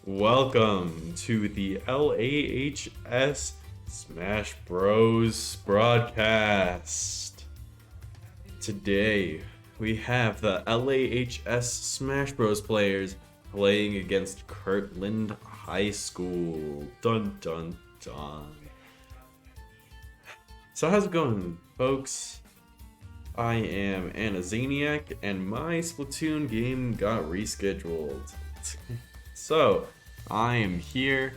Welcome to the LAHS Smash Bros broadcast. Today we have the LAHS Smash Bros players playing against Kirtland High School. Dun dun dun. So how's it going, folks? I am Anazaniac and my Splatoon game got rescheduled. So, I am here,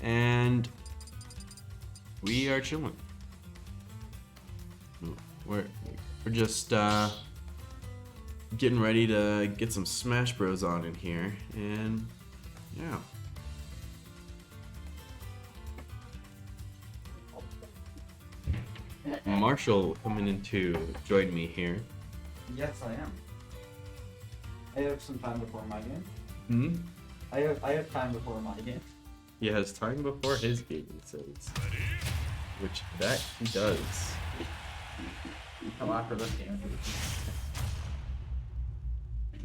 and we are chilling. We're just getting ready to get some Smash Bros on in here, and yeah. Marshall coming in to join me here. Yes, I am. I have some time before my game. Hmm? I have time before my game. He has time before his game, it says. Which that he does. Oh, after this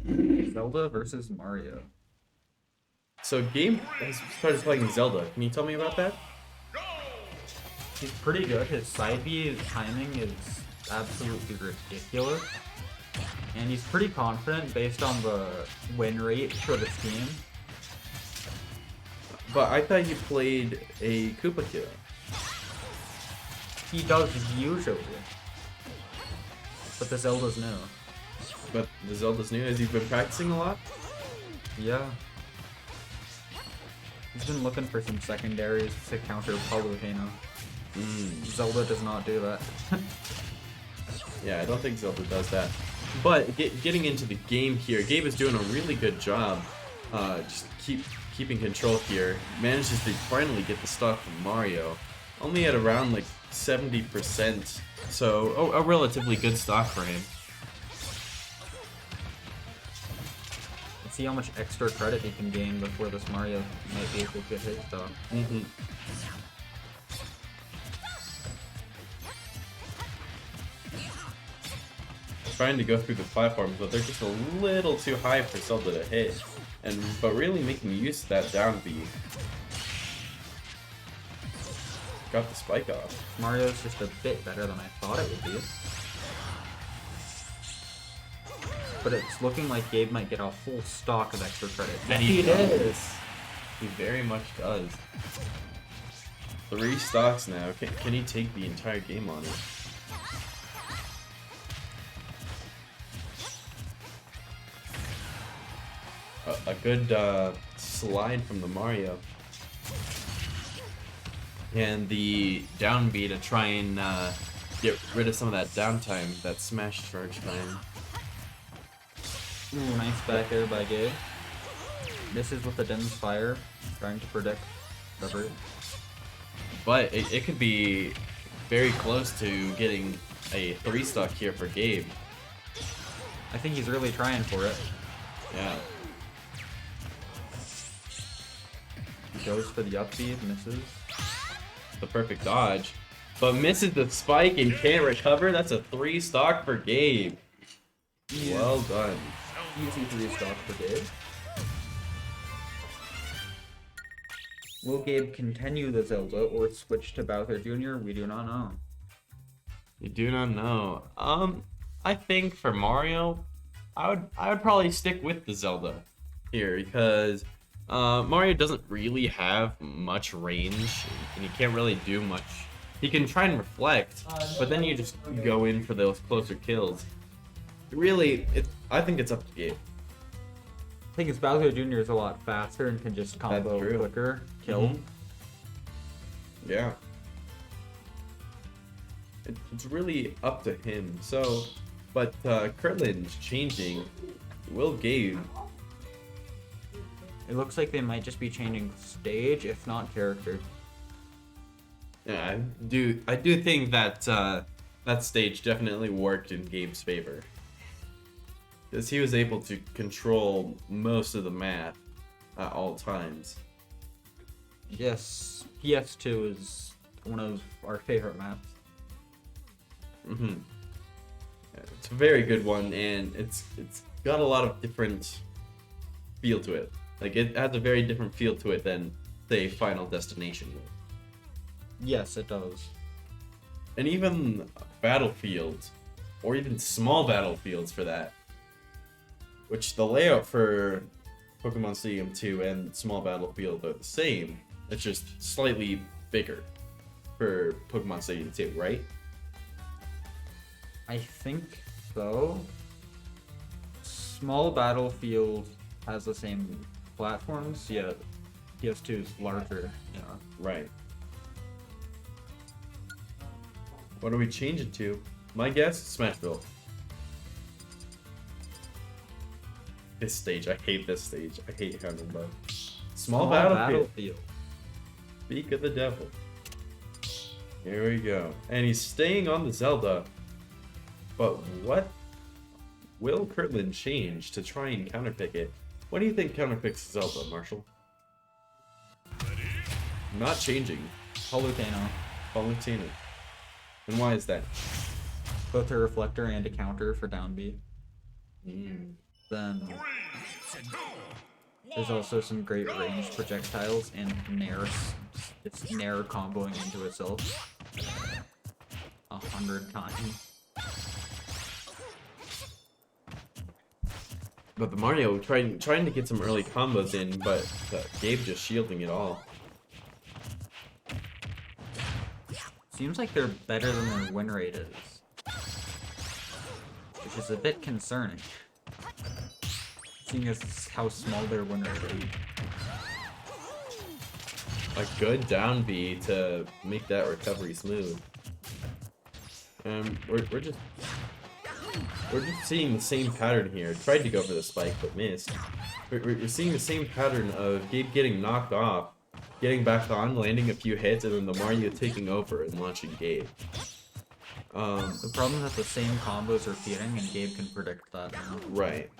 game. Zelda versus Mario. So Gabe has started playing Zelda. Can you tell me about that? He's pretty good. His side B timing is absolutely ridiculous. And he's pretty confident based on the win rate for this game. But I thought you played a Koopa Kid. He does usually. But the Zelda's new. But the Zelda's new. Has he been practicing a lot? Yeah. He's been looking for some secondaries to counter Palutena. Zelda does not do that. Yeah, I don't think Zelda does that. But getting into the game here, Gabe is doing a really good job. Just keeping control here. Manages to finally get the stock from Mario. Only at around like 70%. So a relatively good stock for him. Let's see how much extra credit he can gain before this Mario might be able to get his stock. Trying to go through the platforms, but they're just a little too high for Zelda to hit. But really making use of that down B. Got the spike off. Mario's just a bit better than I thought it would be. But it's looking like Gabe might get a full stock of extra credit. And he does. He very much does. 3 stocks now. Can he take the entire game on it? A good slide from the Mario. And the down B to try and get rid of some of that downtime, that smash charge time. Ooh, nice back air by Gabe. Misses with the Den's Fire, trying to predict the root. But it could be very close to getting a 3 stock here for Gabe. I think he's really trying for it. Yeah. He goes for the up B, misses. The perfect dodge. But misses the spike and can't recover. That's a 3 stock for Gabe. Yeah. Well done. Easy 3 stock for Gabe. Will Gabe continue the Zelda or switch to Bowser Jr.? We do not know. You do not know. I think for Mario, I would probably stick with the Zelda here because Mario doesn't really have much range and he can't really do much. He can try and reflect, but then you just go in for those closer kills. Really, I think it's up to Gabe. I think it's Bowser Jr. is a lot faster and can just combo quicker, kill. Yeah. It's really up to him. So, but Kirtland's changing. Will Gabe? It looks like they might just be changing stage, if not character. Yeah, I do think that that stage definitely worked in Gabe's favor. Because he was able to control most of the map at all times. Yes, PS2 is one of our favorite maps. It's a very good one, and it's got a lot of different feel to it. Like, it has a very different feel to it than, say, Final Destination would. Yes, it does. And even battlefields, or even small battlefields for that, which the layout for Pokemon Stadium 2 and Small Battlefield are the same, it's just slightly bigger for Pokemon Stadium 2, right? I think so. Small Battlefield has the same platforms, yet PS2 is larger. Yeah. Right. What do we change it to? My guess, Smashville. This stage, I hate this stage. I hate having both. Small Battlefield. Speak of the devil. Here we go. And he's staying on the Zelda. But what will Kirtland change to try and counterpick it? What do you think counterpicks Zelda, Marshall? Not changing. Palutena. Palutena. And why is that? Both a reflector and a counter for down B. Mm. Then there's also some great range projectiles and Nair. It's Nair comboing into itself 100 times. But the Mario trying to get some early combos in, but Gabe just shielding it all. Seems like they're better than their win rate is, which is a bit concerning, seeing as how small their win rate is. A good down B to make that recovery smooth. We're just seeing the same pattern here. Tried to go for the spike, but missed. We're seeing the same pattern of Gabe getting knocked off, getting back on, landing a few hits, and then the Mario taking over and launching Gabe. The problem is that the same combos are repeating, and Gabe can predict that now. Right.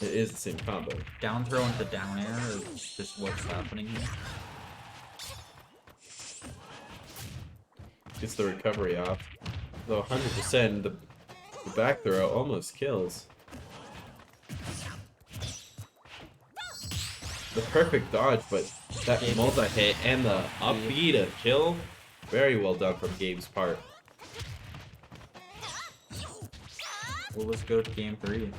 It is the same combo. Down throw into down air is just what's happening here. Gets the recovery off. Though 100%, the back throw almost kills. The perfect dodge, but that multi-hit and the up B to kill, very well done from Gabe's part. Well, let's go to game 3.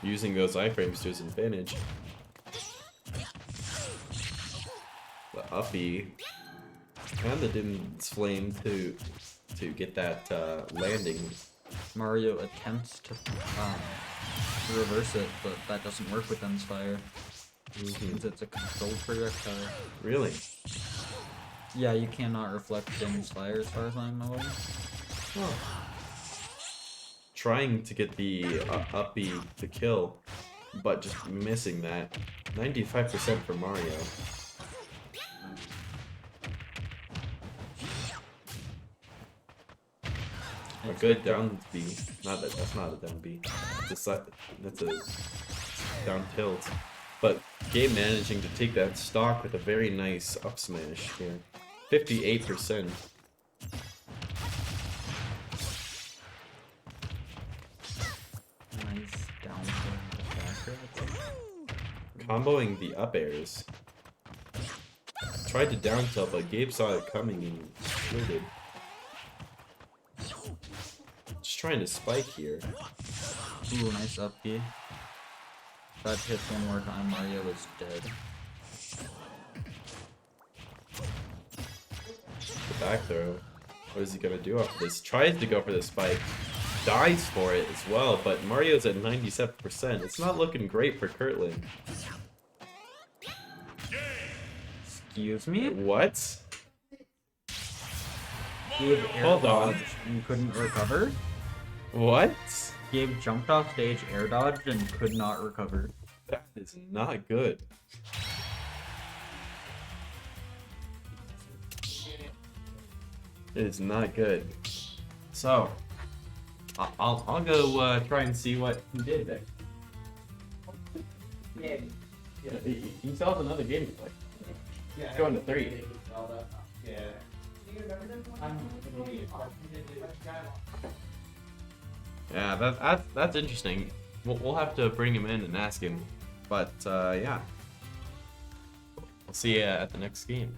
Using those iframes to his advantage. The uppy and the Din's Flame to get that landing. Mario attempts to reverse it, but that doesn't work with Inspire. Since it's a controlled projectile. Really? Yeah, you cannot reflect Inspire as far as I know. Oh. Trying to get the up B to kill, but just missing that. 95% for Mario. A good down B. That's not a down B. That's a down tilt. But Gabe managing to take that stock with a very nice up smash here. 58%. Nice down throw. Comboing the up airs. Tried to down tilt, but Gabe saw it coming and shielded. Just trying to spike here. Ooh, nice up B. That hits one more time, Mario is dead. The back throw. What is he gonna do after this? Tries to go for the spike. Dies for it as well, but Mario's at 97%. It's not looking great for Kirtland. Excuse me? What? Gabe air Hold on. dodged and couldn't recover? What? Gabe jumped off stage, air dodged, and could not recover. That is not good. It is not good. So, I'll go try and see what he did there. Yeah, he still has another game to play. Yeah, Going to 3. Yeah. Yeah, that's interesting. We'll have to bring him in and ask him. But yeah, we'll see you at the next game.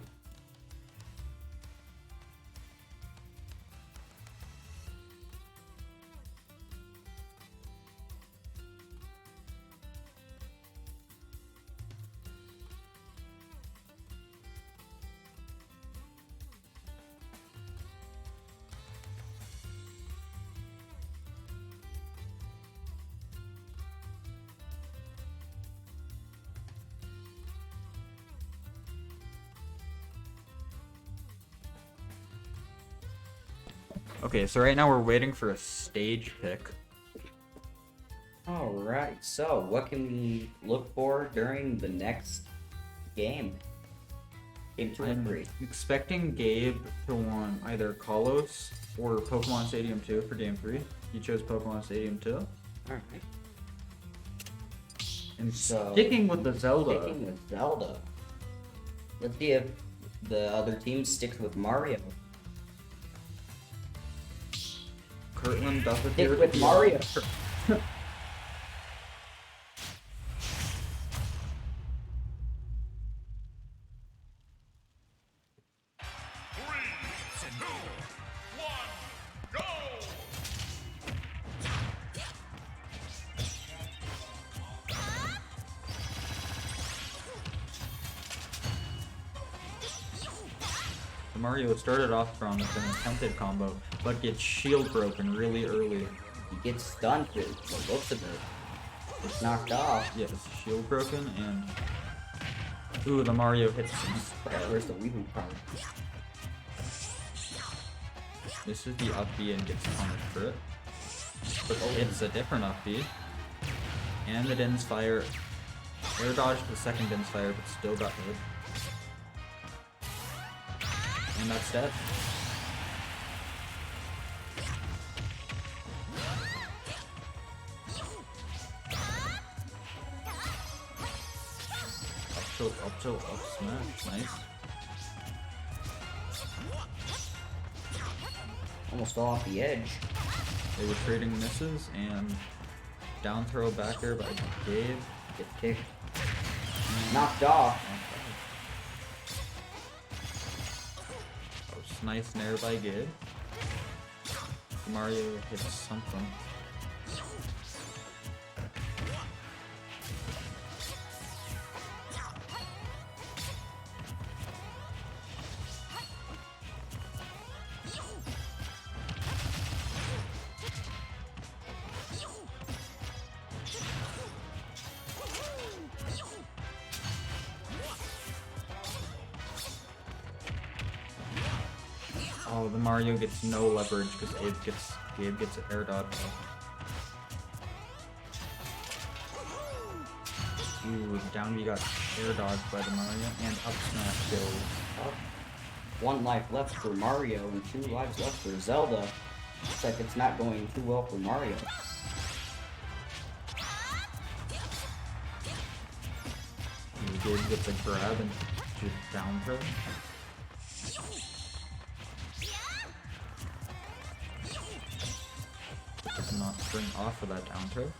Okay, so right now we're waiting for a stage pick. Alright, so what can we look for during the next game? Game 2 and 3. Expecting Gabe to want either Kalos or Pokemon Stadium 2 for Game 3. He chose Pokemon Stadium 2. Alright. And So, sticking with the Zelda. Sticking with Zelda. Let's see if the other team sticks with Mario. Kirtland does it Stick here. with Mario. Mario started off strong with an attempted combo, but gets shield broken really early. He gets stunned with the looks of it. It's knocked off. Yeah, it's shield broken and... Ooh, the Mario hits him. Where's the Weeble card? This is the up B and gets punished for it. But it's a different up B. And the Din's Fire. Air dodged the second Din's Fire, but still got hit. And that's dead. Up tilt, up smash. Nice. Almost fell off the edge. They were trading misses and down throw back air by Gabe. Get kicked. Knocked off. That was nice nair by Gabe. Mario hits something. Oh, the Mario gets no leverage because Gabe gets an air dodge. Ooh, down B got air dodged by the Mario and up smash kills. Up. 1 life left for Mario and 2 lives left for Zelda. Looks like it's not going too well for Mario. And Gabe gets a grab and just down throw. Does not spring off of that down throw.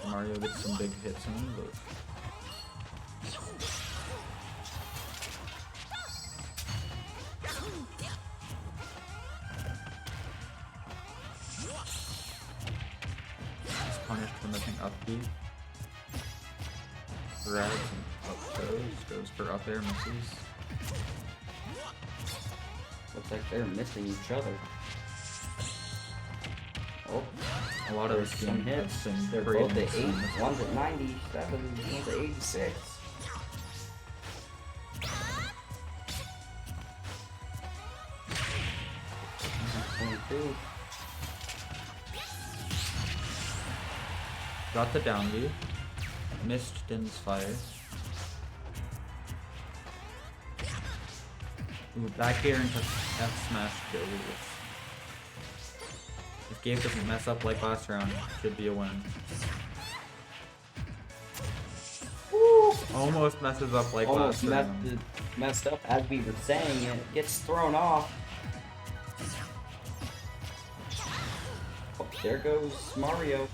Mario gets some big hits in, but he's punished for missing up B. Grabs and up goes for up air, misses. Looks like they're missing each other. Oh, A lot of this some game hits. has some They're great both at 8. misses. One's at 97, one's at 86. That's 22. Got the down B. Missed Din's Fire. Ooh, back air into F smash kills. If Gabe doesn't mess up like last round, should be a win. Woo! Almost messes up like Almost last round. messed up as we were saying. It gets thrown off. Oh, there goes Mario.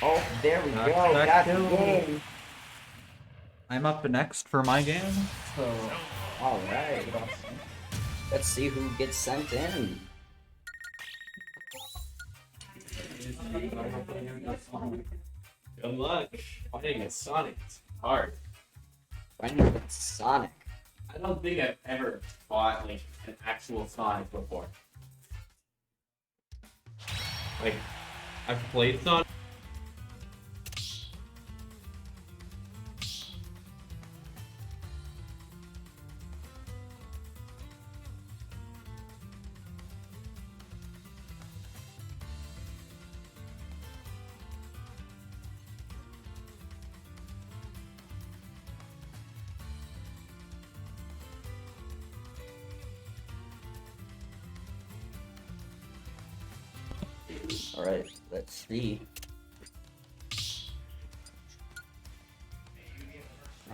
Oh, there we go. Back Got the kill. game. I'm up next for my game. So, all right. Let's see who gets sent in. Good luck. Fighting a Sonic. It's hard. Finding with Sonic. I don't think I've ever fought like an actual Sonic before. Like, I've played Sonic. All right. Let's see.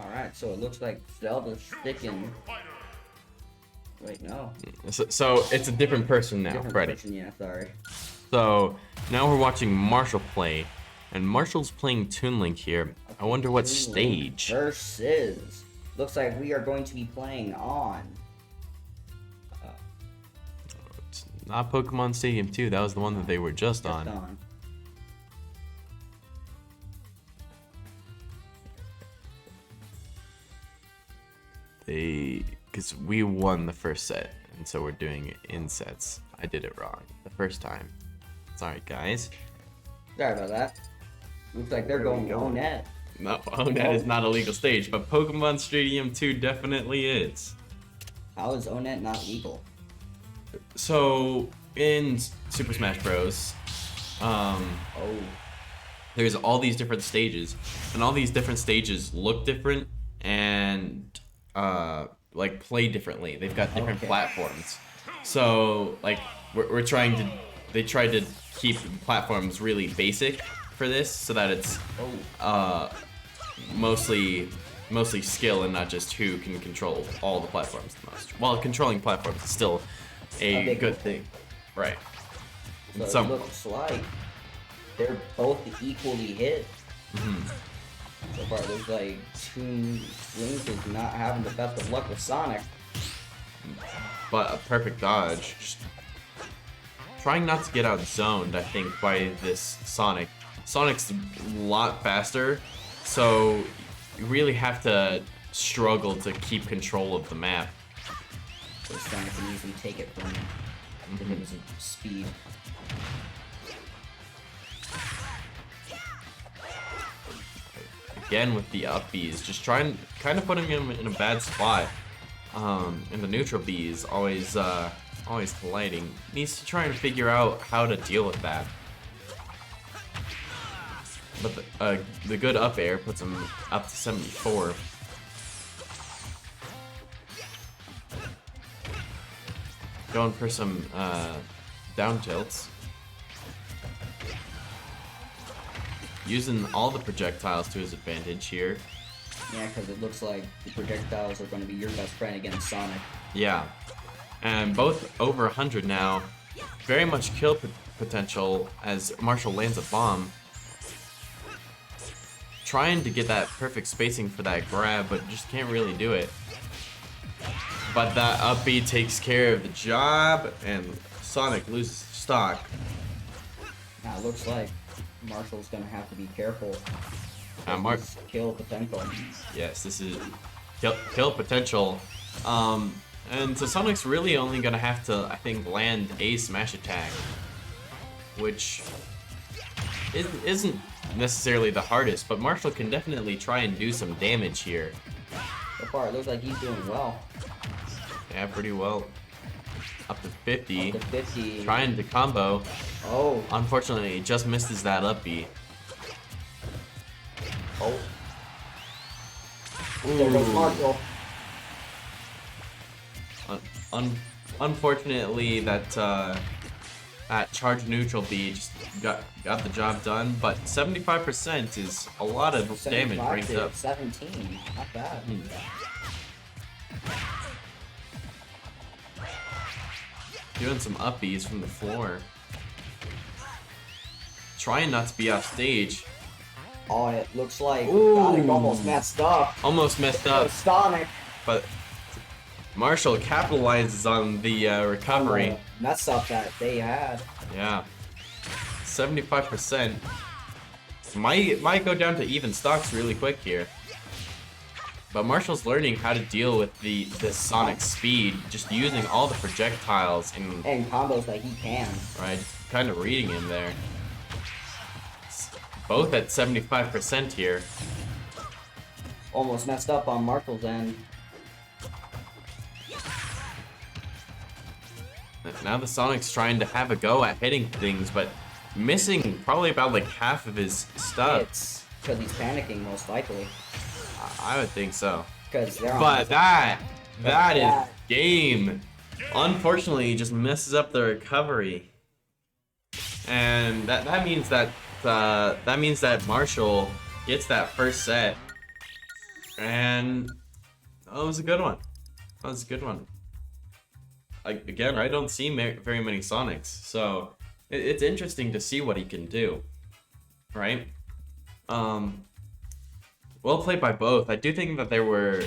All right. So it looks like Zelda's sticking. Wait, no. So it's a different person now, Different Freddy. person, yeah. Sorry. So now we're watching Marshall play, and Marshall's playing Toon Link here. I wonder what stage. Versus. Looks like we are going to be playing on. It's not Pokemon Stadium 2. That was the one that they were just on. Because we won the first set, and so we're doing it in sets. I did it wrong the first time. Sorry, guys. Sorry about that. Looks like they're going Onet. No, Onet is not a legal stage, but Pokemon Stadium 2 definitely is. How is Onet not legal? So in Super Smash Bros, Oh. there's all these different stages, and all these different stages look different and like play differently. They've got different Okay. platforms. So like we're trying to, they tried to keep the platforms really basic for this, so that it's mostly skill and not just who can control all the platforms the most. While controlling platforms is still a big good thing, right? So Some- it looks like they're both equally hit. So far, it looks like Toon Link is not having the best of luck with Sonic. But a perfect dodge. Just trying not to get out zoned, I think, by this Sonic. Sonic's a lot faster, so you really have to struggle to keep control of the map. So Sonic can easily take it from him. Because of his speed. Again with the up Bs, just trying, kind of putting him in a bad spot. And the neutral B is always colliding. Needs to try and figure out how to deal with that. But the good up air puts him up to 74. Going for some down tilts. Using all the projectiles to his advantage here. Yeah, because it looks like the projectiles are going to be your best friend against Sonic. Yeah. And both over 100 now. Very much kill potential as Marshall lands a bomb. Trying to get that perfect spacing for that grab, but just can't really do it. But that up B takes care of the job, and Sonic loses stock. Now it looks like Marshall's going to have to be careful. Mark. Kill potential. Yes, this is kill potential. And so Sonic's really only gonna have to, I think, land a smash attack, which isn't necessarily the hardest, but Marshall can definitely try and do some damage here. So far, it looks like he's doing well. Yeah, pretty well. Up to 50. Up to 50. Trying to combo. Oh. Unfortunately, he just misses that up B. Oh. There goes Marshall. Unfortunately, that That charge neutral B just got the job done, but 75% is a lot of damage 75 ranked to up. 17, not bad. Doing some up Bs from the floor. Trying not to be off stage. Oh, it looks like Ooh. Sonic almost messed up. Almost messed up, Sonic. but Marshall capitalizes on the recovery. Mess up that they had. Yeah. 75%. Might go down to even stocks really quick here. But Marshall's learning how to deal with the Sonic speed, just using all the projectiles and combos that he can. right, kind of reading him there. Both at 75% here. Almost messed up on Marshall's end. Now the Sonic's trying to have a go at hitting things, but missing probably about like half of his stuff. It's because he's panicking, most likely. I would think so. Because they're on. But that is game. Unfortunately, he just messes up the recovery, and that means that Marshall gets that first set, and that was a good one. That was a good one. Again, I don't see very many Sonics, so it's interesting to see what he can do, right? Well played by both. I do think that there were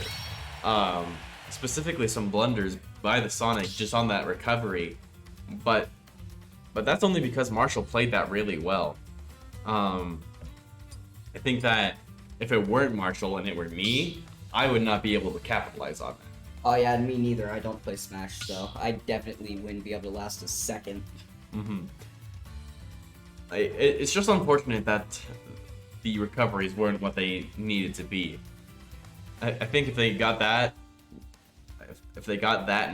specifically some blunders by the Sonic just on that recovery, but that's only because Marshall played that really well. I think that if it weren't Marshall and it were me, I would not be able to capitalize on that. Oh yeah, me neither. I don't play Smash, so I definitely wouldn't be able to last a second. It's just unfortunate that the recoveries weren't what they needed to be. I think if they got that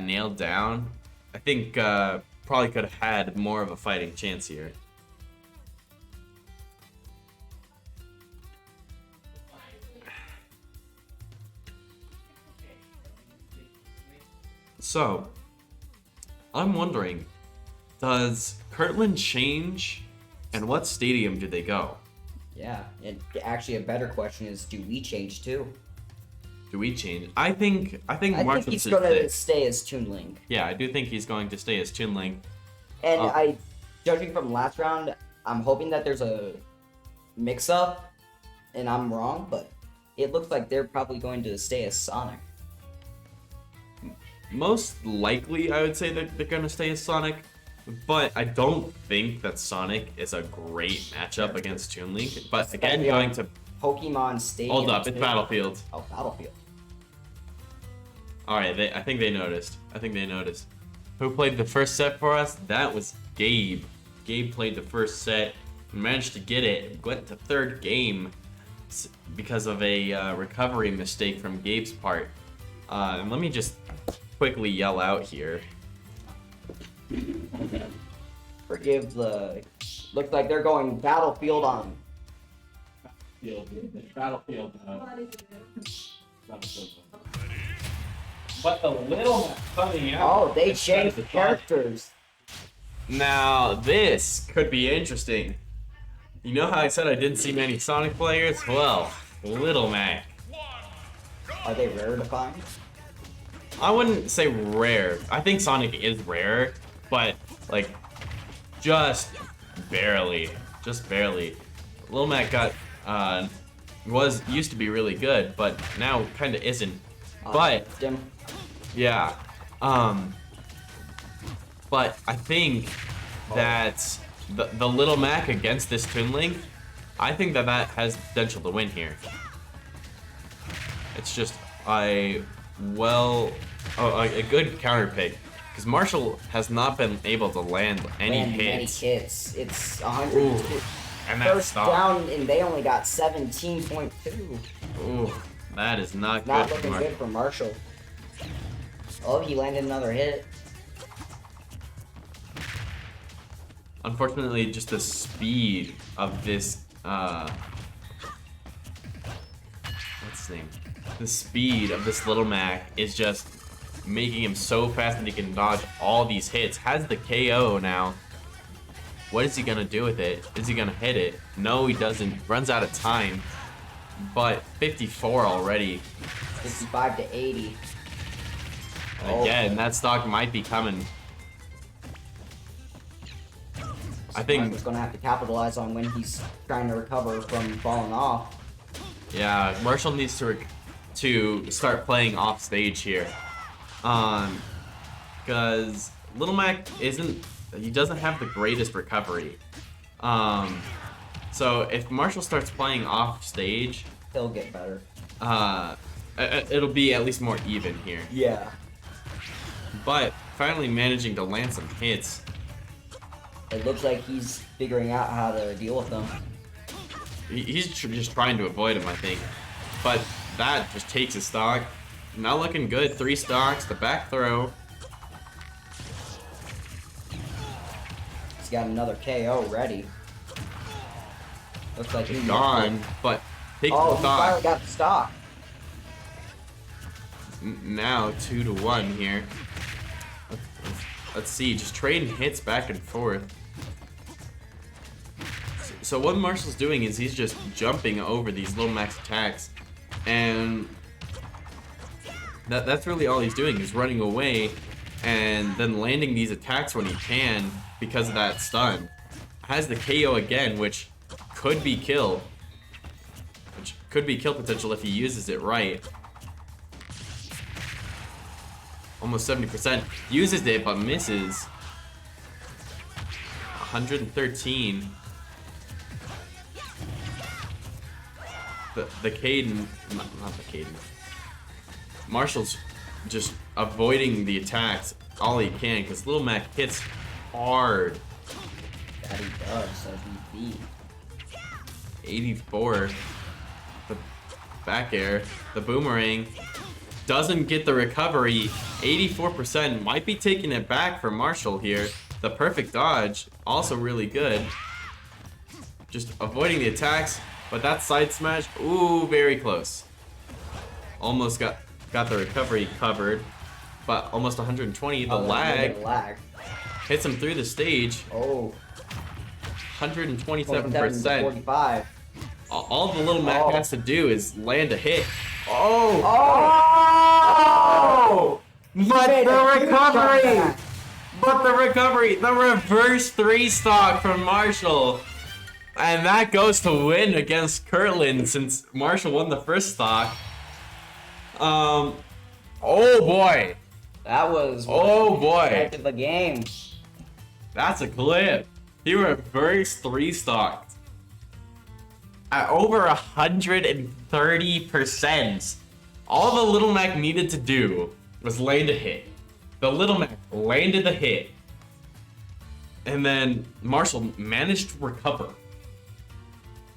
nailed down, I think probably could have had more of a fighting chance here. So, I'm wondering, does Kirtland change, and what stadium do they go? Yeah, and actually a better question is, do we change too? Do we change? I think I think Marshall he's should going to stay. stay as Toon Link. Yeah, I do think he's going to stay as Toon Link. And judging from last round, I'm hoping that there's a mix-up, and I'm wrong, but it looks like they're probably going to stay as Sonic. Most likely, I would say that they're going to stay as Sonic, but I don't think that Sonic is a great matchup against Toon Link. But again, going to Pokemon Stadium. hold up, it's Battlefield. Oh, Battlefield. All right, I think they noticed. Who played the first set for us? That was Gabe. Gabe played the first set, managed to get it, went to third game because of a recovery mistake from Gabe's part. And let me just quickly yell out here. Forgive the... Looks like they're going Battlefield on. Battlefield. But the little man coming out. Oh, they changed the characters. Now this could be interesting. You know how I said I didn't see many Sonic players? Well, Little Mac. Are they rare to find? I wouldn't say rare. I think Sonic is rare, but like just barely. Little Mac got used to be really good, but now kind of isn't. But yeah, but I think that the Little Mac against this Toon Link, I think that has potential to win here. It's just a good counter pick, because Marshall has not been able to land any hits. It's 100. And that First stop. down, and they only got 17.2. Ooh, that is not good. Not looking good for Marshall. Oh, he landed another hit. Unfortunately, just the speed of this, what's his name? The speed of this Little Mac is just making him so fast that he can dodge all these hits. Has the KO now. What is he gonna do with it? Is he gonna hit it? No, he doesn't. Runs out of time. But 54 already. 55 to 80. Again, that stock might be coming. I think Marshall's gonna have to capitalize on when he's trying to recover from falling off. yeah, Marshall needs to start playing off stage here. Because Little Mac he doesn't have the greatest recovery. So if Marshall starts playing off stage, He'll get better. it'll be at least more even here. Yeah. But finally managing to land some hits. It looks like he's figuring out how to deal with them. He's just trying to avoid him, I think. But that just takes his stock. Not looking good. 3 stocks. The back throw. He's got another KO ready. Looks like he's Gone. But takes Oh, the he stock. finally got the stock. Now 2-1 here. Let's see. Just trading hits back and forth. So what Marshall's doing is he's just jumping over these Little Mac's attacks, and that's really all he's doing is running away and then landing these attacks when he can because of that stun. Has the KO again, which could be kill. Which could be kill potential if he uses it right. Almost 70%. Uses it but misses. 113. The Caden, not the Caden. Marshall's just avoiding the attacks all he can because Little Mac hits hard. That he does, so he beat. 84. The back air, the boomerang doesn't get the recovery. 84% might be taking it back for Marshall here. The perfect dodge, also really good. Just avoiding the attacks. But that side smash, ooh, very close. Almost got the recovery covered, but almost 120. The lag hits him through the stage. Oh, 127%. 45. All the Little Mac has to do is land a hit. Oh! But the recovery, the reverse 3 stock from Marshall. And that goes to win against Kirtland since Marshall won the first stock. Oh boy. That was Oh boy. heck of a game. That's a clip. He reverse 3 stocked. At over 130%. All the Little Mac needed to do was land a hit. The Little Mac landed the hit. And then Marshall managed to recover.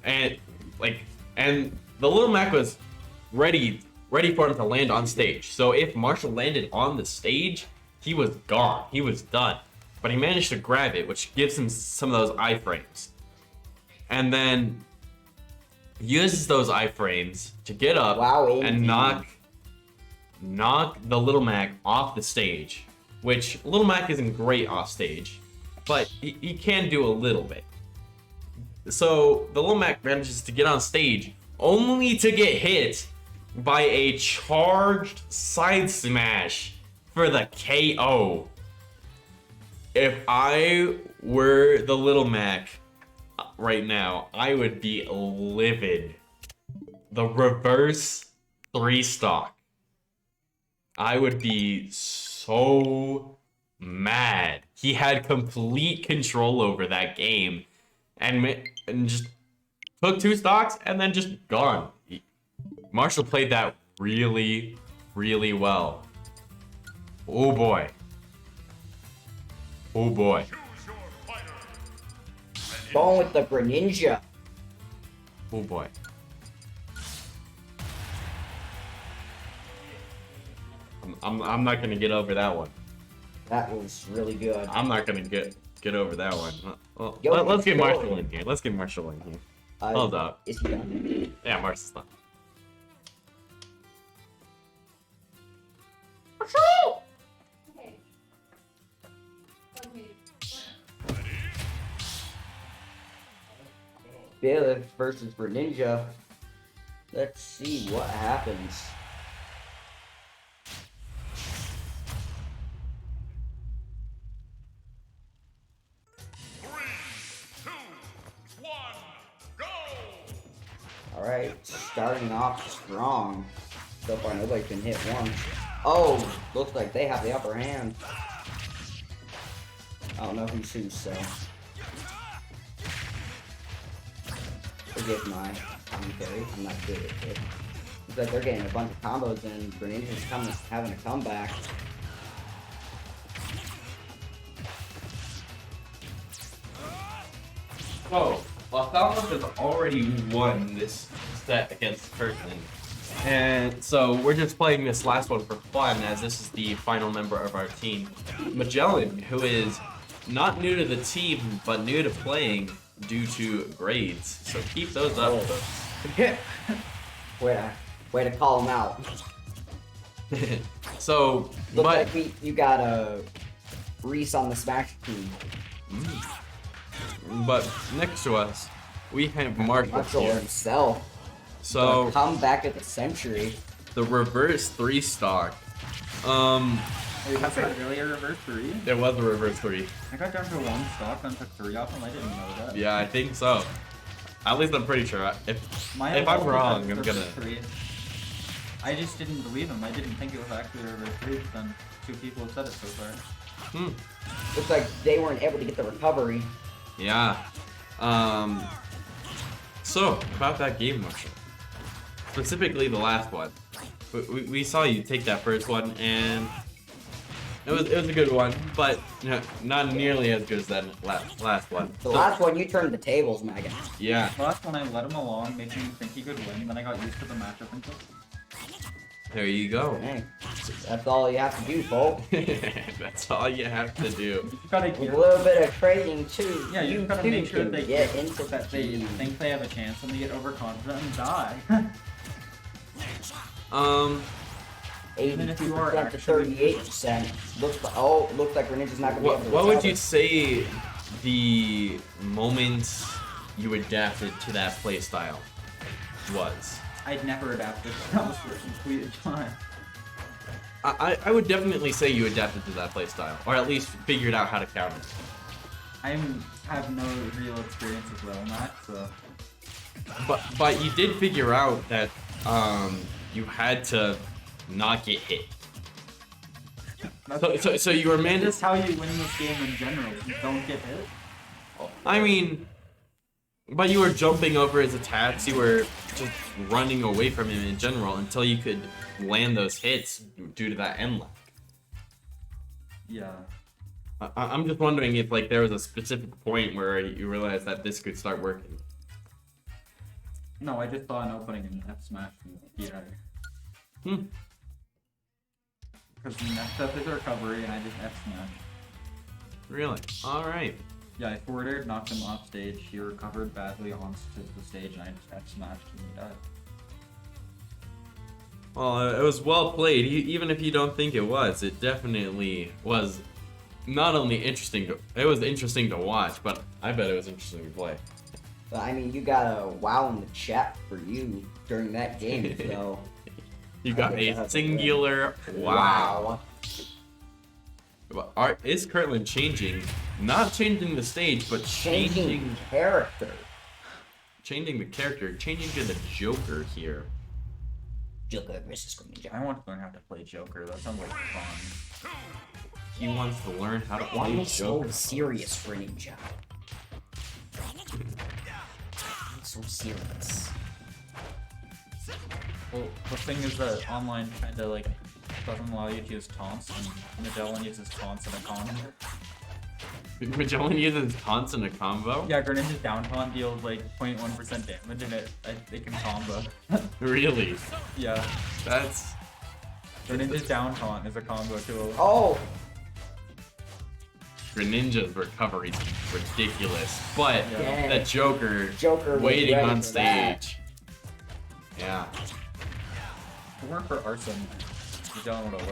And the Little Mac was ready for him to land on stage. So if Marshall landed on the stage, he was gone. He was done. But he managed to grab it, which gives him some of those iframes. And then uses those iframes to get up and knock the Little Mac off the stage. Which Little Mac isn't great off stage, but he can do a little bit. So the Little Mac manages to get on stage only to get hit by a charged side smash for the KO. If I were the Little Mac right now, I would be livid. The reverse 3 stock. I would be so mad. He had complete control over that game. And just took 2 stocks and then just gone. Marshall played that really, really well. Oh boy. Oh boy. Going with the Greninja. Oh boy. I'm not gonna get over that one. That was really good. I'm not gonna get over that one. Well, Yo, let's get go. Marshall in here. Let's get Marshall in here. Hold up. Is he done? Yeah, Marshall's not. Billith versus Greninja. Let's see what happens. Alright, starting off strong. So far nobody's been hit once. Oh, looks like they have the upper hand. I don't know who's who, so. Forgive my commentary, I'm not good at it. Looks like they're getting a bunch of combos and Greninja's having a comeback. Oh, Lothalmus has already won this set against Kirtland. And so we're just playing this last one for fun, as this is the final member of our team. Magellan, who is not new to the team, but new to playing due to grades. So keep those up. Way to call him out. So, Looks like you got a Reese on the Smash team. But next to us, we have Marshall Marshall here. himself. So Come back at the century. the reverse 3-stock. Wait, was that really a reverse 3? It was a reverse 3. I got down to 1 stock, then took 3 off him. I didn't know that. Yeah, I think so. At least I'm pretty sure. If I'm wrong, I'm gonna. 3. I just didn't believe him. I didn't think it was actually a reverse 3. But then 2 people have said it so far. Looks like they weren't able to get the recovery. Yeah. So about that game, Marshall. Specifically the last one. We saw you take that first one, and it was a good one, but not nearly as good as that last one. The last one, you turned the tables, Megan. Yeah. The last one I let him along, making him think he could win, then I got used to the matchup and stuff. There you go. Hey, that's all you have to do, folks. That's all you have to do. You gotta With a little bit of trading too. Yeah, you gotta too make sure can they get into that they the think they have a chance and they get overconfident and die. 82% if you are to actually- 38%. Looks like Greninja's not gonna be able to What would recover. you say the moment you adapted to that playstyle was? I'd never adapted. That was for a complete time. I would definitely say you adapted to that playstyle, or at least figured out how to counter. I have no real experience as well in that, so. But you did figure out that you had to not get hit. So you were That's managed. how you win this game in general. You don't get hit. I mean, but you were jumping over his attacks. You were just running away from him in general until you could land those hits due to that end lag. Yeah. I'm just wondering if like there was a specific point where you realized that this could start working. No, I just saw an opening in F Smash and beat it. Because the next step is a recovery and I just F Smash. Really? All right. Yeah, I forwarded, knocked him off stage, he recovered badly onto the stage, and I just F Smashed and he died. Well, it was well played. Even if you don't think it was, it definitely was. Not only interesting, it was interesting to watch, but I bet it was interesting to play. But I mean, you got a wow in the chat for you during that game, so. You got a singular wow. Is Kirtland changing? Not changing the stage, but Changing character. changing the character, changing to the Joker here. Joker versus Greninja. I want to learn how to play Joker, that sounds like fun. He wants to learn how to Why play are you so Joker. serious, Greninja? So serious. Well, the thing is that online kinda like doesn't allow you to use taunts, and Magellan uses taunts in a combo. Magellan uses taunts in a combo? Yeah, Greninja's down taunt deals like 0.1% damage, and it can combo. Really? Yeah, That's... Greninja's down taunt is a combo too. Oh! Greninja's recovery is ridiculous, but Yeah. that Joker Joker was waiting ready on for that. stage. Yeah. If it weren't for Arson, Magellan would have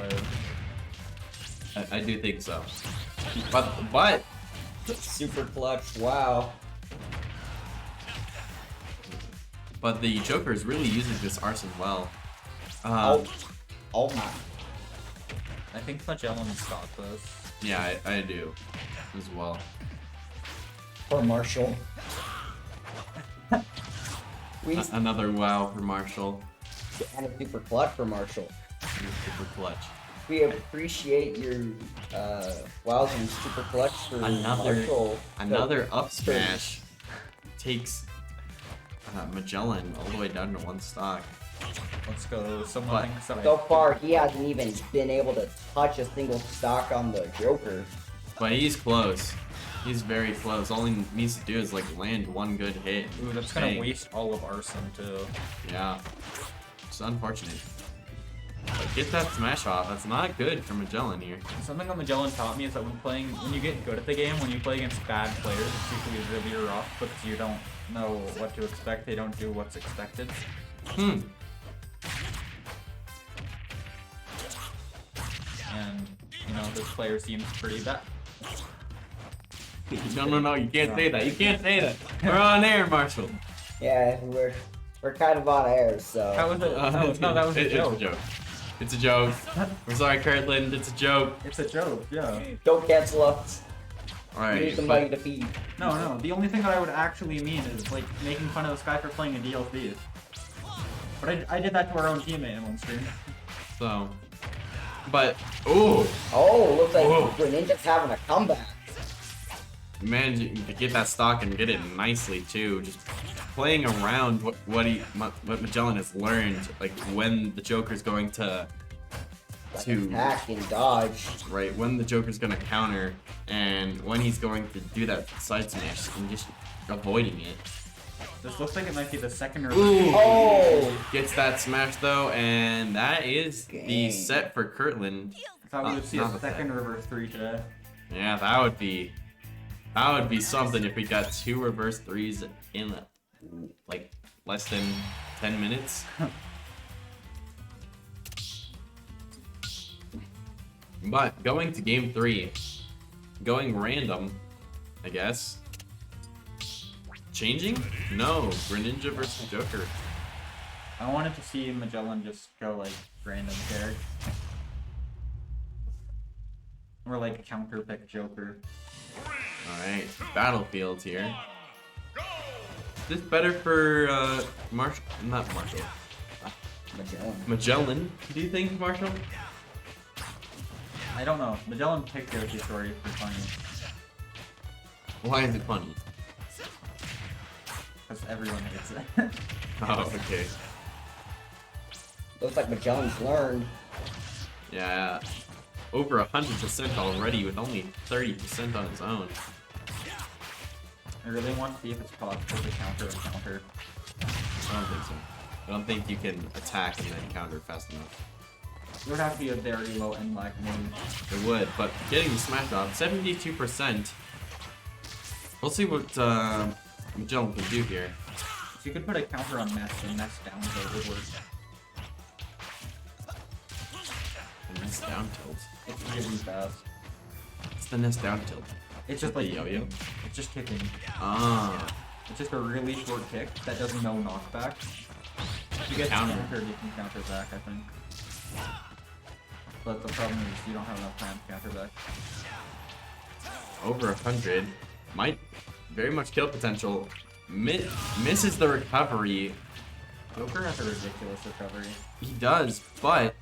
lived. I do think so. But Super clutch, wow. But the Joker is really using this Arson well. Oh my. I think Magellan's got this. Yeah, I do as well. Poor Marshall. Another wow for Marshall. And a super clutch for Marshall. Super clutch. We appreciate your wows and super clutch for Marshall. Another up smash takes Magellan all the way down to 1 stock. Let's go. Someone thinks that So far, he hasn't even been able to touch a single stock on the Joker. But he's close. He's very close. All he needs to do is like land 1 good hit. Ooh, that's gonna waste all of Arson too. Yeah. It's unfortunate. But get that smash off. That's not good for Magellan here. Something that Magellan taught me is that when you get good at the game, when you play against bad players, it's usually really rough because you don't know what to expect. They don't do what's expected. And, you know, this player seems pretty bad. No, you can't say that. You can't say that. We're on air, Marshall. Yeah, we're kind of on air, so. How was it? No, that was a joke. It's a joke. It's a joke. We're sorry, Kirtland. It's a joke. It's a joke, yeah. Don't cancel us. We Alright. need somebody to feed. No. The only thing that I would actually mean is, like, making fun of this guy for playing a DLC. But I did that to our own teammate in one stream. So. But. Ooh! Oh, looks like Whoa. Greninja's having a comeback. Managing to get that stock and get it nicely, too. Just playing around what Magellan has learned. Like, when the Joker's going to Attack and dodge. right, when the Joker's gonna counter, and when he's going to do that side smash, and just avoiding it. This looks like it might be the second or Ooh! Oh! Gets that smash though, and that is the Dang. set for Kirtland. I thought we would see Not a the second reverse 3 today. Yeah, that would be something if we got 2 reverse 3s in like less than 10 minutes. But going to game 3, going random, I guess. Changing? No, Greninja versus Joker. I wanted to see Magellan just go like random character. Or like counter pick Joker. Alright, battlefields here. Is this better for not Marshall. Magellan, do you think, Marshall? I don't know. Magellan picked Yoshi Story for funny. Why is it funny? Because everyone hates it. Oh, okay. Looks like Magellan's learned. Yeah, over 100% already with only 30% on his own. I really want to see if it's possible to counter and counter. I don't think so. I don't think you can attack and then counter fast enough. It would have to be a very low end lag move. It would, but getting the smash off, 72%. We'll see what Magellan can do here. If you could put a counter on Nest and Nest down, so it would work. The Nest down tilt. It's really fast. It's the Nest down tilt. It's just The like yo-yo? It's just kicking. Ah. It's just a really short kick that does no knockback. If you get Counter. countered, you can counter back, I think. But the problem is you don't have enough time to counter back. Over 100. Might very much kill potential. Misses the recovery. Joker has a ridiculous recovery. He does, but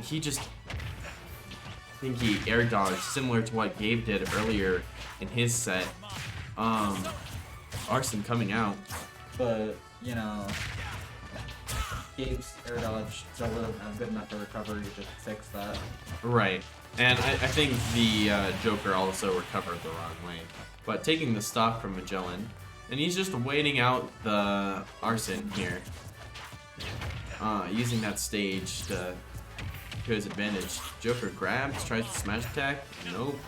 he just, I think he air dodged similar to what Gabe did earlier in his set. Arson coming out. But, you know, Gabe's air dodge doesn't have good enough of recovery to fix that. Right. And I think the Joker also recovered the wrong way. But taking the stock from Magellan, and he's just waiting out the Arson here. Using that stage to his advantage. Joker grabs, tries to smash attack. Nope.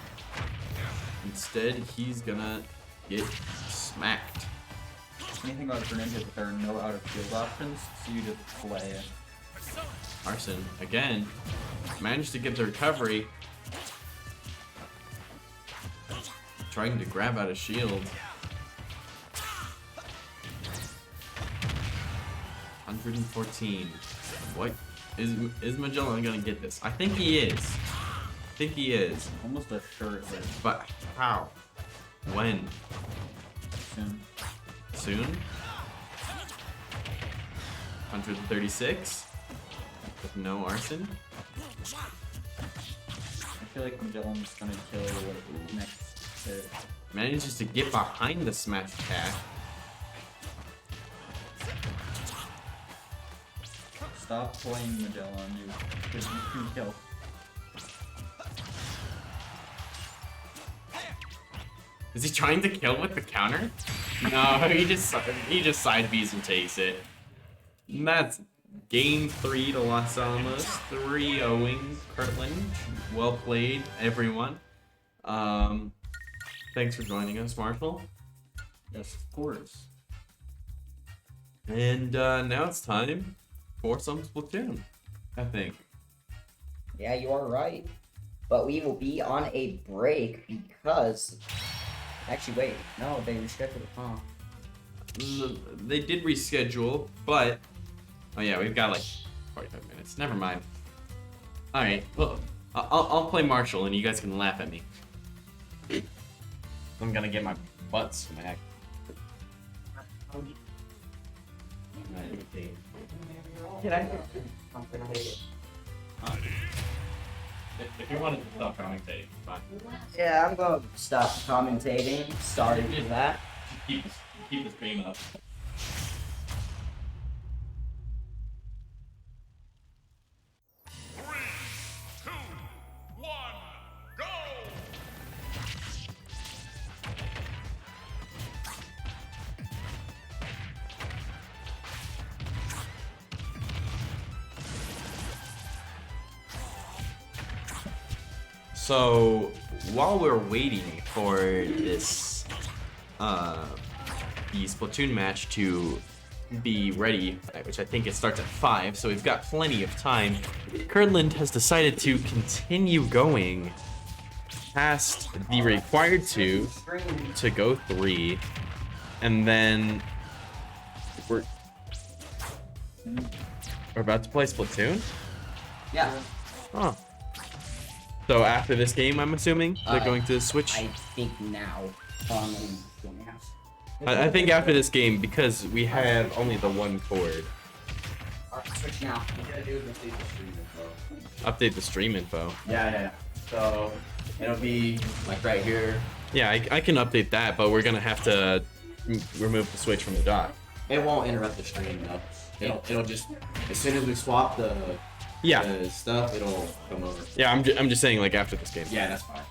Instead, he's gonna get smacked. Anything about Greninja is that there are no out of field options, so you just play. Arson, again, managed to get the recovery. Trying to grab out a shield. 114. What? Is Magellan gonna get this? I think he is. I think he is. Almost a shirt hit. But how? When? Soon. Soon? 136? With no arson? I feel like Magellan's gonna kill what next hit. Manages to get behind the smash attack. Stop playing Magellan, you can kill. Is he trying to kill with the counter? No, he just side Bs and takes it. And that's game 3 to Los Alamos. 3-0ing Kirtland. Well played, everyone. Thanks for joining us, Marshall. Yes, of course. And now it's time for some Splatoon, I think. Yeah, you are right. But we will be on a break because... Actually, wait. No, they rescheduled it, huh? They did reschedule, but... Oh yeah, we've got like 45 minutes. Never mind. Alright, well, I'll play Marshall and you guys can laugh at me. I'm gonna get my butt smacked. Can I? If you wanted to stop commentating, fine. Yeah, I'm gonna stop commentating. Sorry for that. Keep the stream up. So while we're waiting for this the Splatoon match to be ready, which I think it starts at 5, so we've got plenty of time, Kirtland has decided to continue going past the required 2 to go 3, and then we're about to play Splatoon? Yeah. Huh. So after this game, I'm assuming they're going to switch. I think now. I think after this game, because we have only the one cord. Alright, switch now. You gotta do is update the stream info. Update the stream info. Yeah. So it'll be like right here. Yeah, I can update that, but we're gonna have to remove the switch from the dock. It won't interrupt the stream though. It'll just as soon as we swap the stuff, it'll come over. Yeah, I'm just saying like after this game. Yeah, that's fine.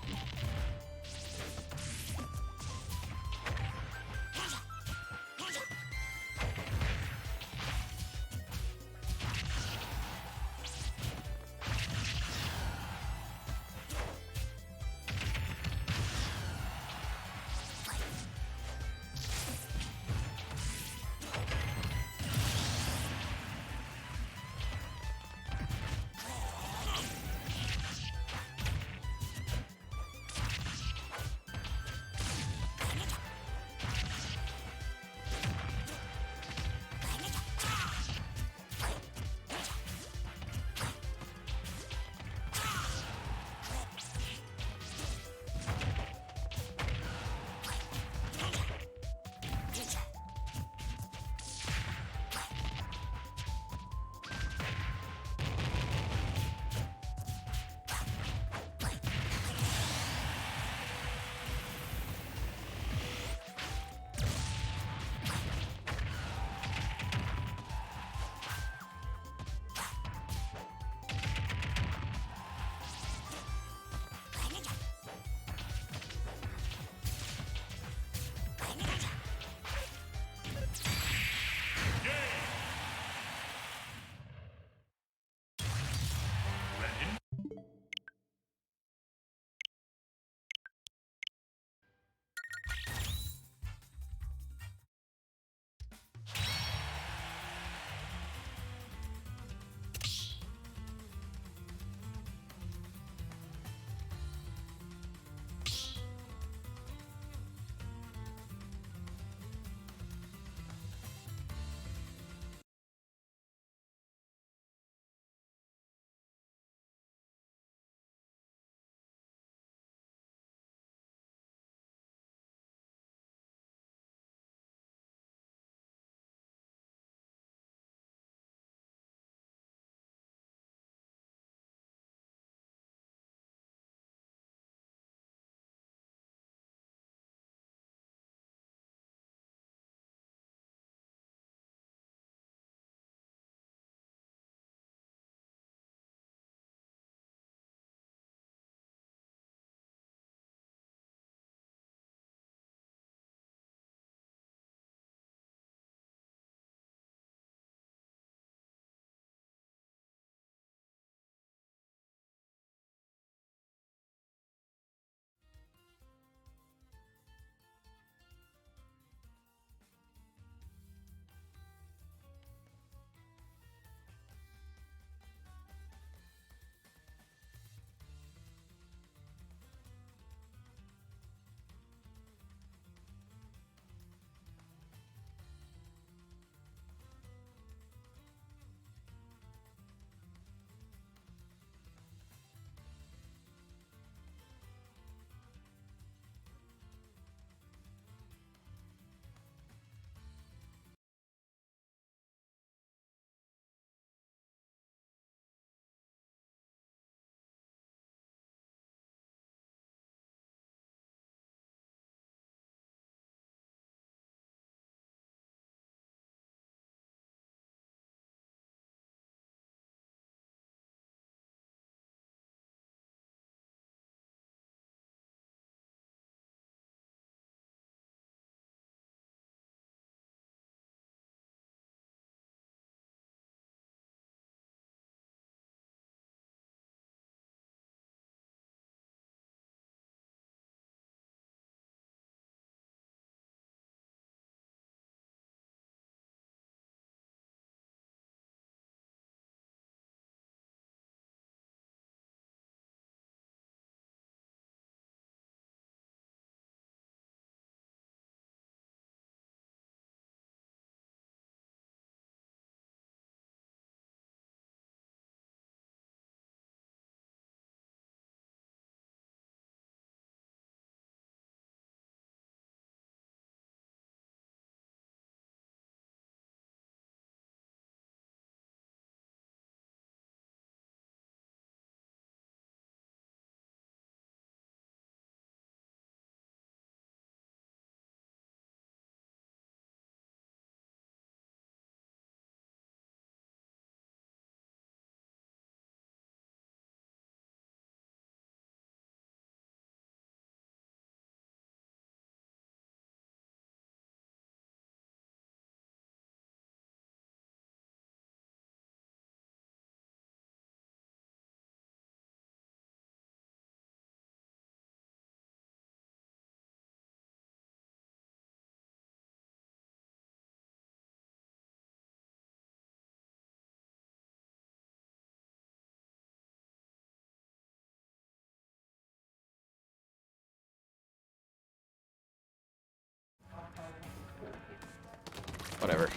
Whatever.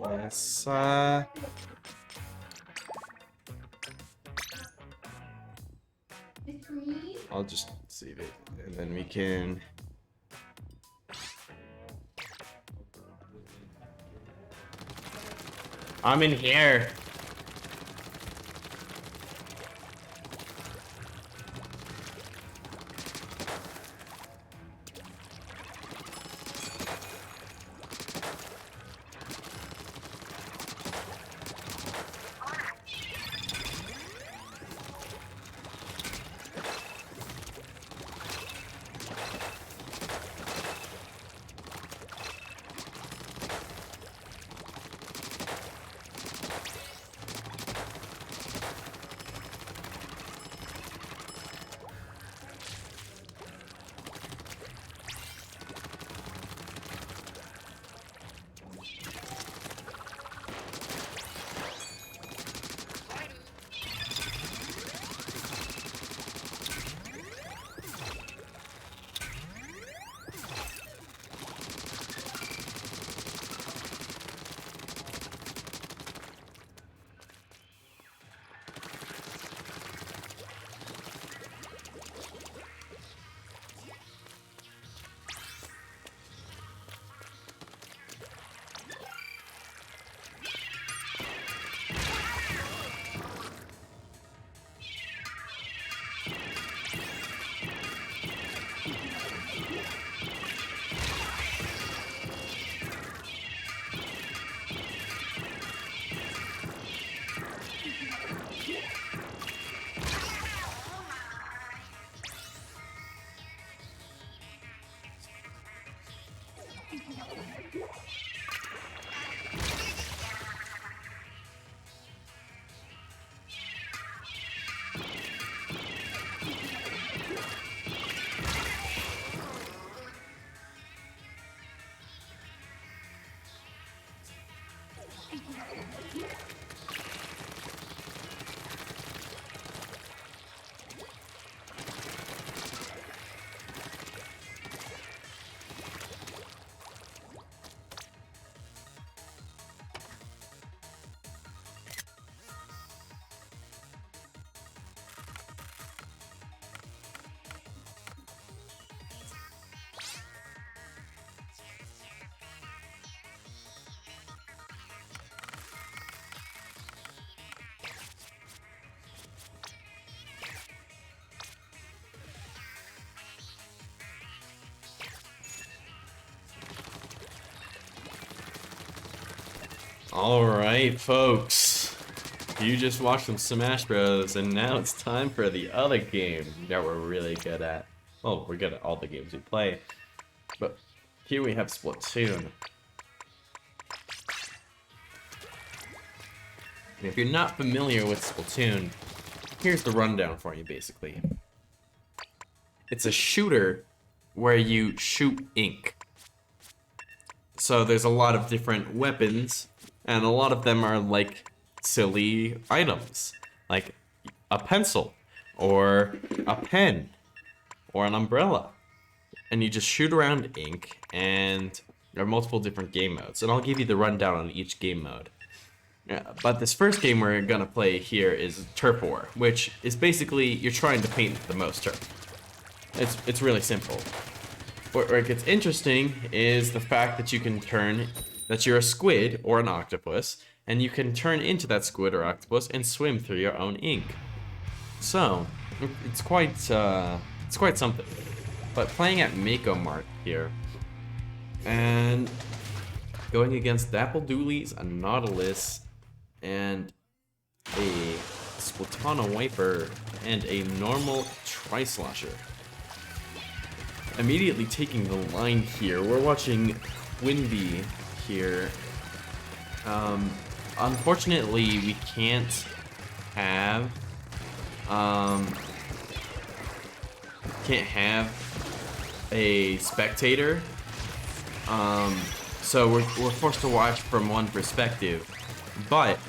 Yes, I'll just save it, and then we can. I'm in here. Alright, folks. You just watched some Smash Bros. And now it's time for the other game that we're really good at. Well, we're good at all the games we play. But here we have Splatoon. And if you're not familiar with Splatoon, here's the rundown for you, basically. It's a shooter where you shoot ink. So there's a lot of different weapons, and a lot of them are like silly items, like a pencil, or a pen, or an umbrella. And you just shoot around ink, and there are multiple different game modes. And I'll give you the rundown on each game mode. But this first game we're gonna play here is Turf War, which is basically you're trying to paint the most turf. It's really simple. Where it gets interesting is the fact that you can that you're a squid or an octopus, and you can turn into that squid or octopus and swim through your own ink. So, it's quite something. But playing at Mako Mart here, and going against Dapple Doolies, a Nautilus, and a Splatana Wiper, and a normal Tri-Slosher. Immediately taking the line here, we're watching Quinby here. Unfortunately, we can't have a spectator. So we're forced to watch from one perspective, but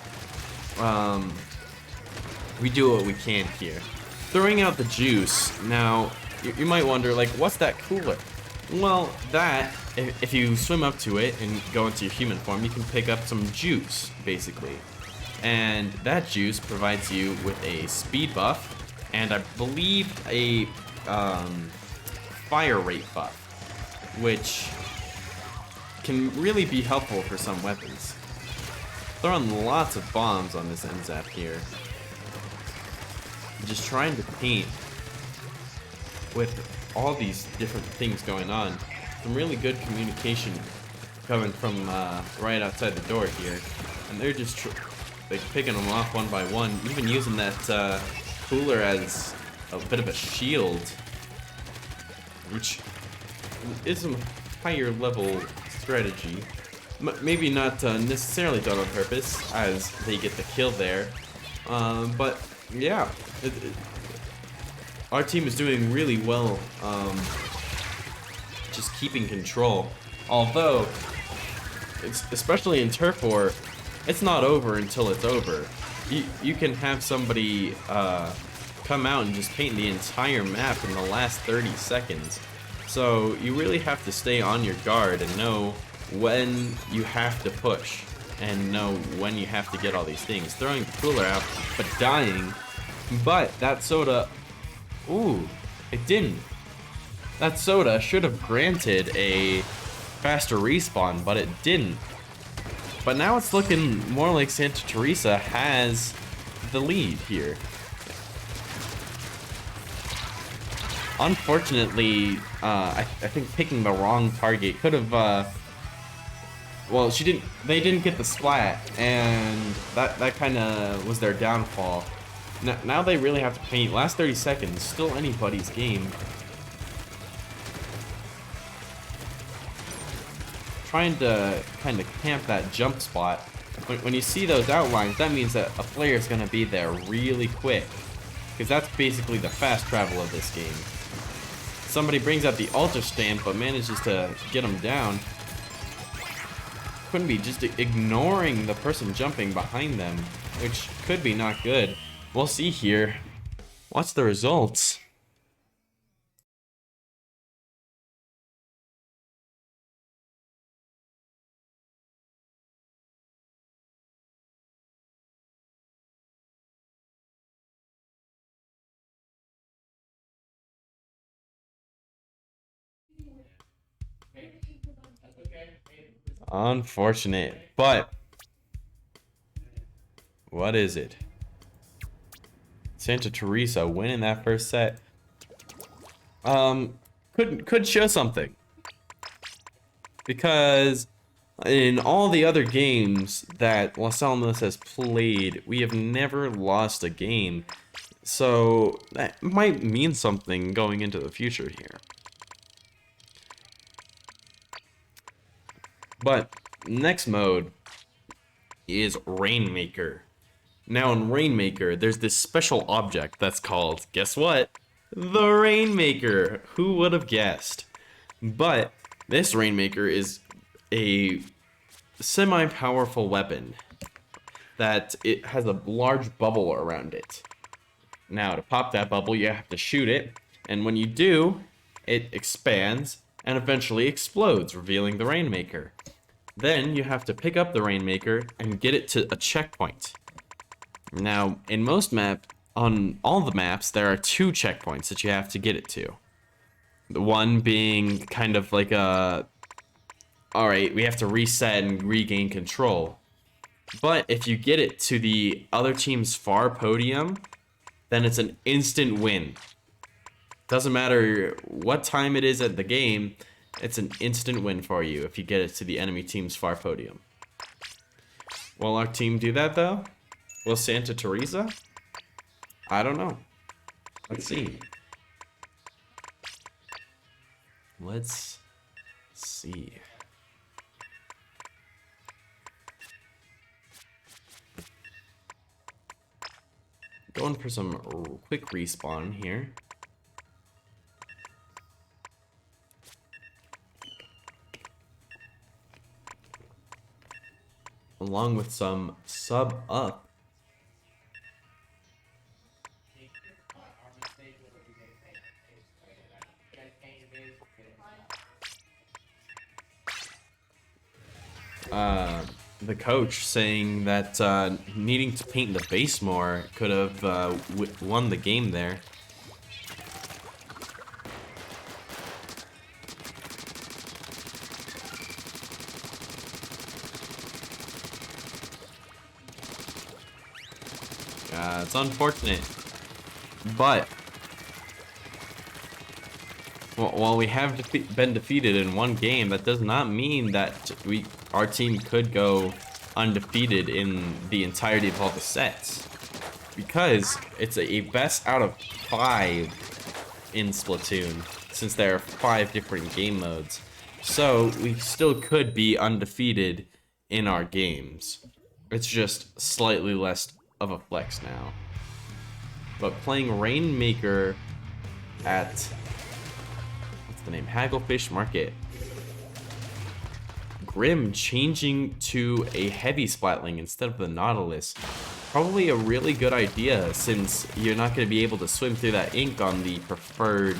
we do what we can here. throwing out the juice. Now, you might wonder, like, what's that cooler? Well, that, if you swim up to it and go into your human form, you can pick up some juice, basically. And that juice provides you with a speed buff, and I believe a fire rate buff, which can really be helpful for some weapons. Throwing lots of bombs on this NZAP here. Just trying to paint with all these different things going on. Some really good communication coming from right outside the door here. And they're just like picking them off one by one, even using that cooler as a bit of a shield, which is a higher level strategy. Maybe not necessarily done on purpose, as they get the kill there. But yeah, our team is doing really well, just keeping control. Although, especially in Turf War, it's not over until it's over. You can have somebody come out and just paint the entire map in the last 30 seconds. So you really have to stay on your guard and know when you have to push and know when you have to get all these things. Throwing the cooler out, but dying. But that soda, ooh, it didn't. That soda should have granted a faster respawn, but it didn't. But now it's looking more like Santa Teresa has the lead here. Unfortunately, I think picking the wrong target could have, well, they didn't get the splat, and that kind of was their downfall. Now they really have to paint. Last 30 seconds, still anybody's game. Trying to kind of camp that jump spot. When you see those outlines, that means that a player is going to be there really quick, because that's basically the fast travel of this game. Somebody brings out the altar stamp but manages to get them down. Couldn't be just ignoring the person jumping behind them, which could be not good. We'll see here. What's the results? Unfortunate, but what is it? Santa Teresa winning that first set. Could show something, because in all the other games that Los Alamos has played, we have never lost a game. So that might mean something going into the future here. But next mode is Rainmaker. Now in Rainmaker, there's this special object that's called, guess what? The Rainmaker. Who would have guessed? But this Rainmaker is a semi-powerful weapon that it has a large bubble around it. Now to pop that bubble, you have to shoot it, and when you do, it expands and eventually explodes, revealing the Rainmaker. Then you have to pick up the Rainmaker and get it to a checkpoint. Now, in most on all the maps, there are 2 checkpoints that you have to get it to. The one being kind of like a, alright, we have to reset and regain control. But if you get it to the other team's far podium, then it's an instant win. Doesn't matter what time it is at the game, it's an instant win for you if you get it to the enemy team's far podium. Will our team do that though? Will Santa Teresa? I don't know. Let's see. Let's see. Going for some quick respawn here. Along with some sub up. the coach saying that needing to paint the base more could have won the game there. It's unfortunate, but while we have been defeated in one game, that does not mean that our team could go undefeated in the entirety of all the sets, because it's a best out of 5 in Splatoon, since there are 5 different game modes. So we still could be undefeated in our games. It's just slightly less of a flex now. But playing Rainmaker at, what's the name, Hagglefish Market. Grim changing to a heavy Splatling instead of the Nautilus. Probably a really good idea, since you're not going to be able to swim through that ink on the preferred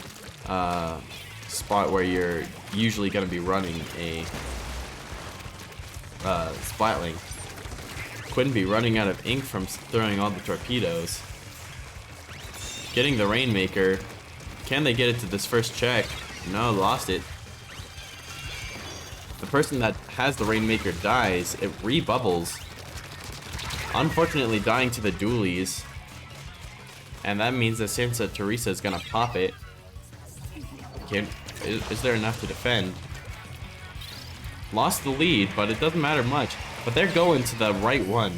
spot where you're usually going to be running a Splatling. Quinby running out of ink from throwing all the torpedoes. Getting the Rainmaker. Can they get it to this first check? No, lost it. The person that has the Rainmaker dies, it re-bubbles. Unfortunately dying to the dualies. And that means that Santa Teresa is gonna pop it. Is there enough to defend? Lost the lead, but it doesn't matter much. But they're going to the right one.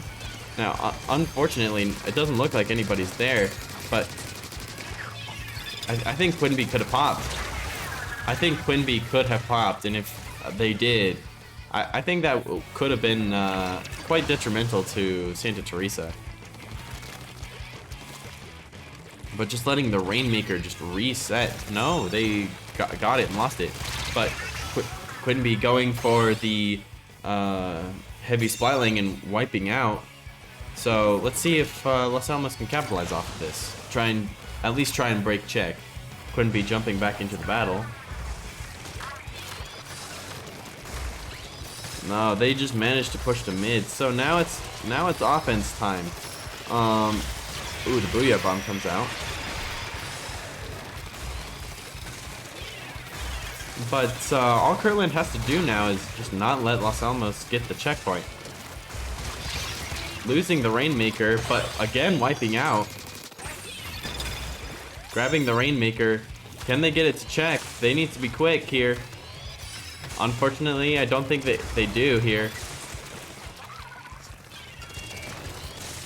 Now, unfortunately, it doesn't look like anybody's there, but I think Quinby could have popped. I think Quinby could have popped, and if they did, I think that could have been quite detrimental to Santa Teresa. But just letting the Rainmaker just reset. No, they got it and lost it. But Quinby going for the heavy Splatling and wiping out. So let's see if Las Almas can capitalize off of this. At least try and break check. Quinby jumping back into the battle. No, they just managed to push to mid. So now it's offense time. Ooh, the Booyah Bomb comes out. But all Kirtland has to do now is just not let Los Alamos get the checkpoint. Losing the Rainmaker, but again wiping out. Grabbing the Rainmaker. Can they get it to check? They need to be quick here. Unfortunately, I don't think they do here.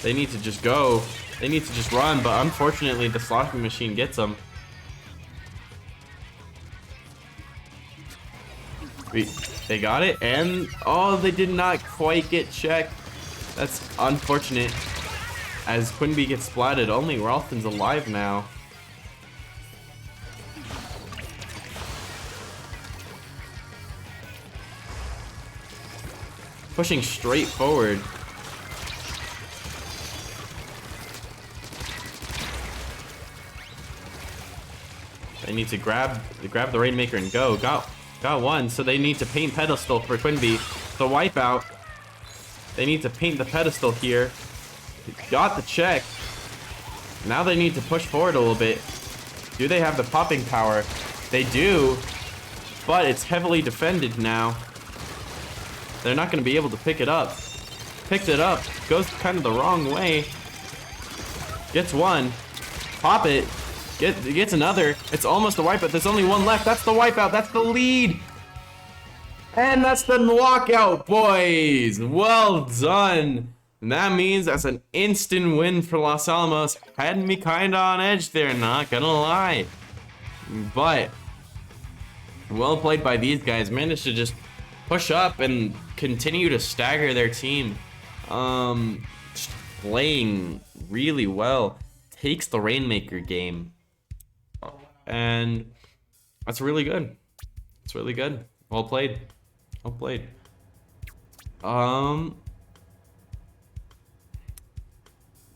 They need to just go. They need to just run, but unfortunately the sloshing machine gets them. They got it, and oh, they did not quite get checked. That's unfortunate. As Quinby gets splatted, only Ralston's alive now. Pushing straight forward. They need to grab the Rainmaker and go. Got one, so they need to paint pedestal for Quinby. The wipeout. They need to paint the pedestal here. Got the check. Now they need to push forward a little bit. Do they have the popping power? They do, but it's heavily defended now. They're not going to be able to pick it up. Picked it up. Goes kind of the wrong way. Gets one. Pop it. Gets another. It's almost a wipeout. There's only one left. That's the wipeout. That's the lead. And that's the walkout, boys. Well done. And that means that's an instant win for Los Alamos. Had me kind of on edge there, not gonna lie. But well played by these guys. Managed to just push up and continue to stagger their team. Just playing really well. Takes the Rainmaker game. And that's really good. It's really good. Well played. Well played.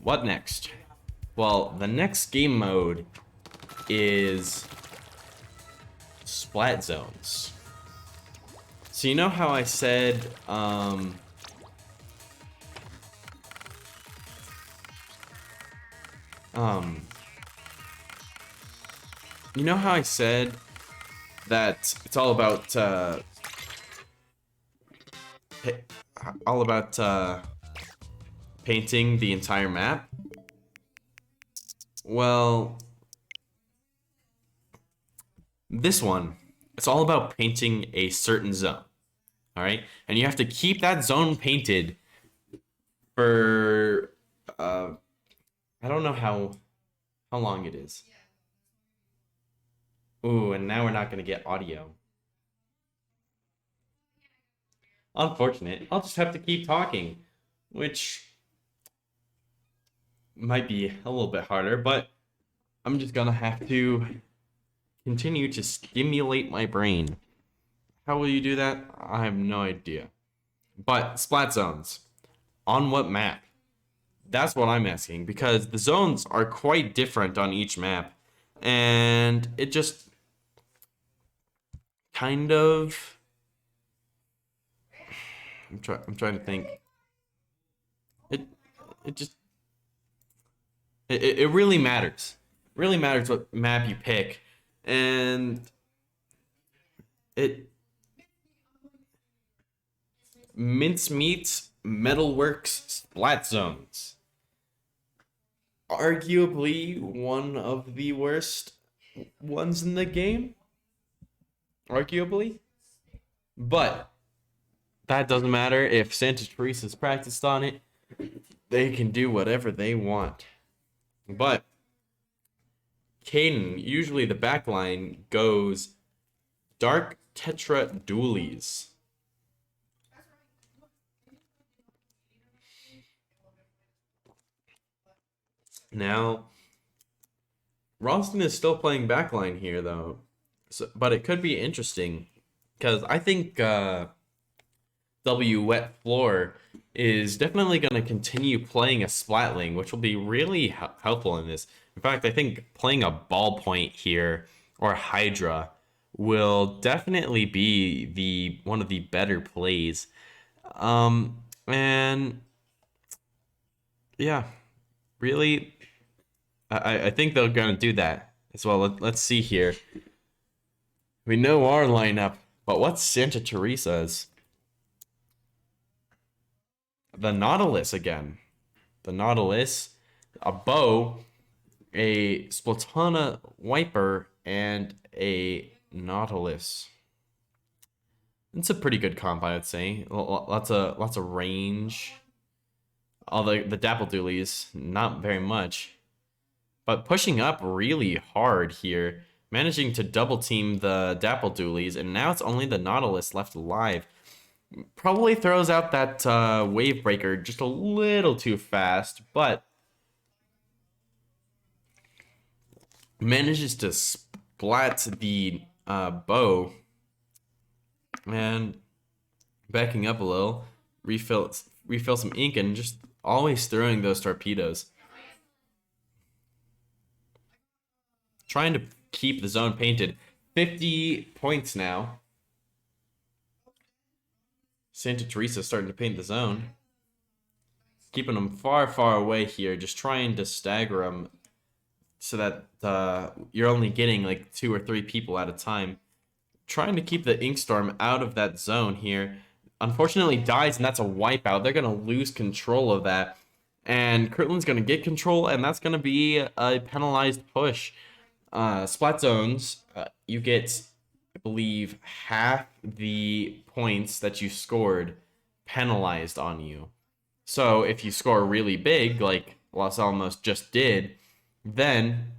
What next? Well, the next game mode is Splat Zones. So you know how I said, you know how I said that it's all about, all about, painting the entire map? Well, this one, it's all about painting a certain zone. All right, and you have to keep that zone painted for I don't know how long it is. Ooh, and now we're not gonna get audio. Unfortunate. I'll just have to keep talking, which might be a little bit harder, but I'm just gonna have to continue to stimulate my brain. How will you do that? I have no idea. But splat zones. On what map? That's what I'm asking, because the zones are quite different on each map. And it just kind of I'm trying to think. It it just it really matters. It really matters what map you pick. And it mincemeat metalworks splat zones. Arguably one of the worst ones in the game. Arguably. But that doesn't matter. If Santa Teresa's practiced on it, they can do whatever they want. But Caden, usually the backline goes Dark Tetra Dualies. Now, Ralston is still playing backline here, though. So, but it could be interesting, because I think W Wet Floor is definitely going to continue playing a Splatling, which will be really helpful in this. In fact, I think playing a Ballpoint here, or Hydra, will definitely be one of the better plays. And yeah, really, I think they're gonna do that as well. Let's see here. We know our lineup, but what's Santa Teresa's? The Nautilus again. The Nautilus, a bow, a Splatana Wiper, and a Nautilus. It's a pretty good comp, I'd say. Lots of range. All the Dapple Doolies, not very much. But pushing up really hard here. Managing to double team the Dapple Doolies, and now it's only the Nautilus left alive. Probably throws out that Wave Breaker just a little too fast, but manages to splat the bow. And backing up a little, refill some ink, and just always throwing those torpedoes. Trying to keep the zone painted. 50 points now. Santa Teresa starting to paint the zone. Keeping them far, far away here. Just trying to stagger them so that you're only getting like 2 or 3 people at a time. Trying to keep the Inkstorm out of that zone here. Unfortunately dies, and that's a wipeout. They're going to lose control of that. And Kirtland's going to get control, and that's going to be a penalized push. Splat zones, you get, I believe, half the points that you scored penalized on you. So if you score really big, like Los Alamos just did, then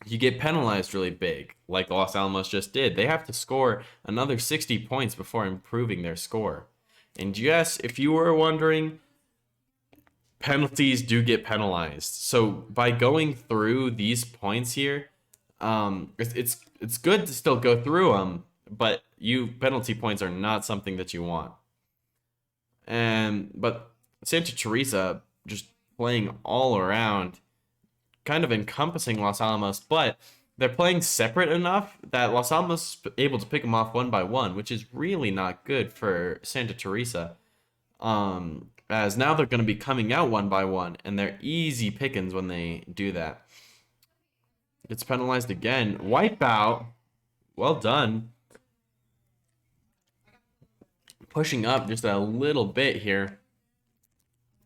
you get penalized really big, like Los Alamos just did. They have to score another 60 points before improving their score. And yes, if you were wondering, penalties do get penalized. So by going through these points here, it's good to still go through them, but penalty points are not something that you want. But Santa Teresa just playing all around, kind of encompassing Los Alamos, but they're playing separate enough that Los Alamos is able to pick them off one by one, which is really not good for Santa Teresa. As now they're going to be coming out one by one, and they're easy pickings when they do that. It's penalized again. Wipeout. Well done. Pushing up just a little bit here.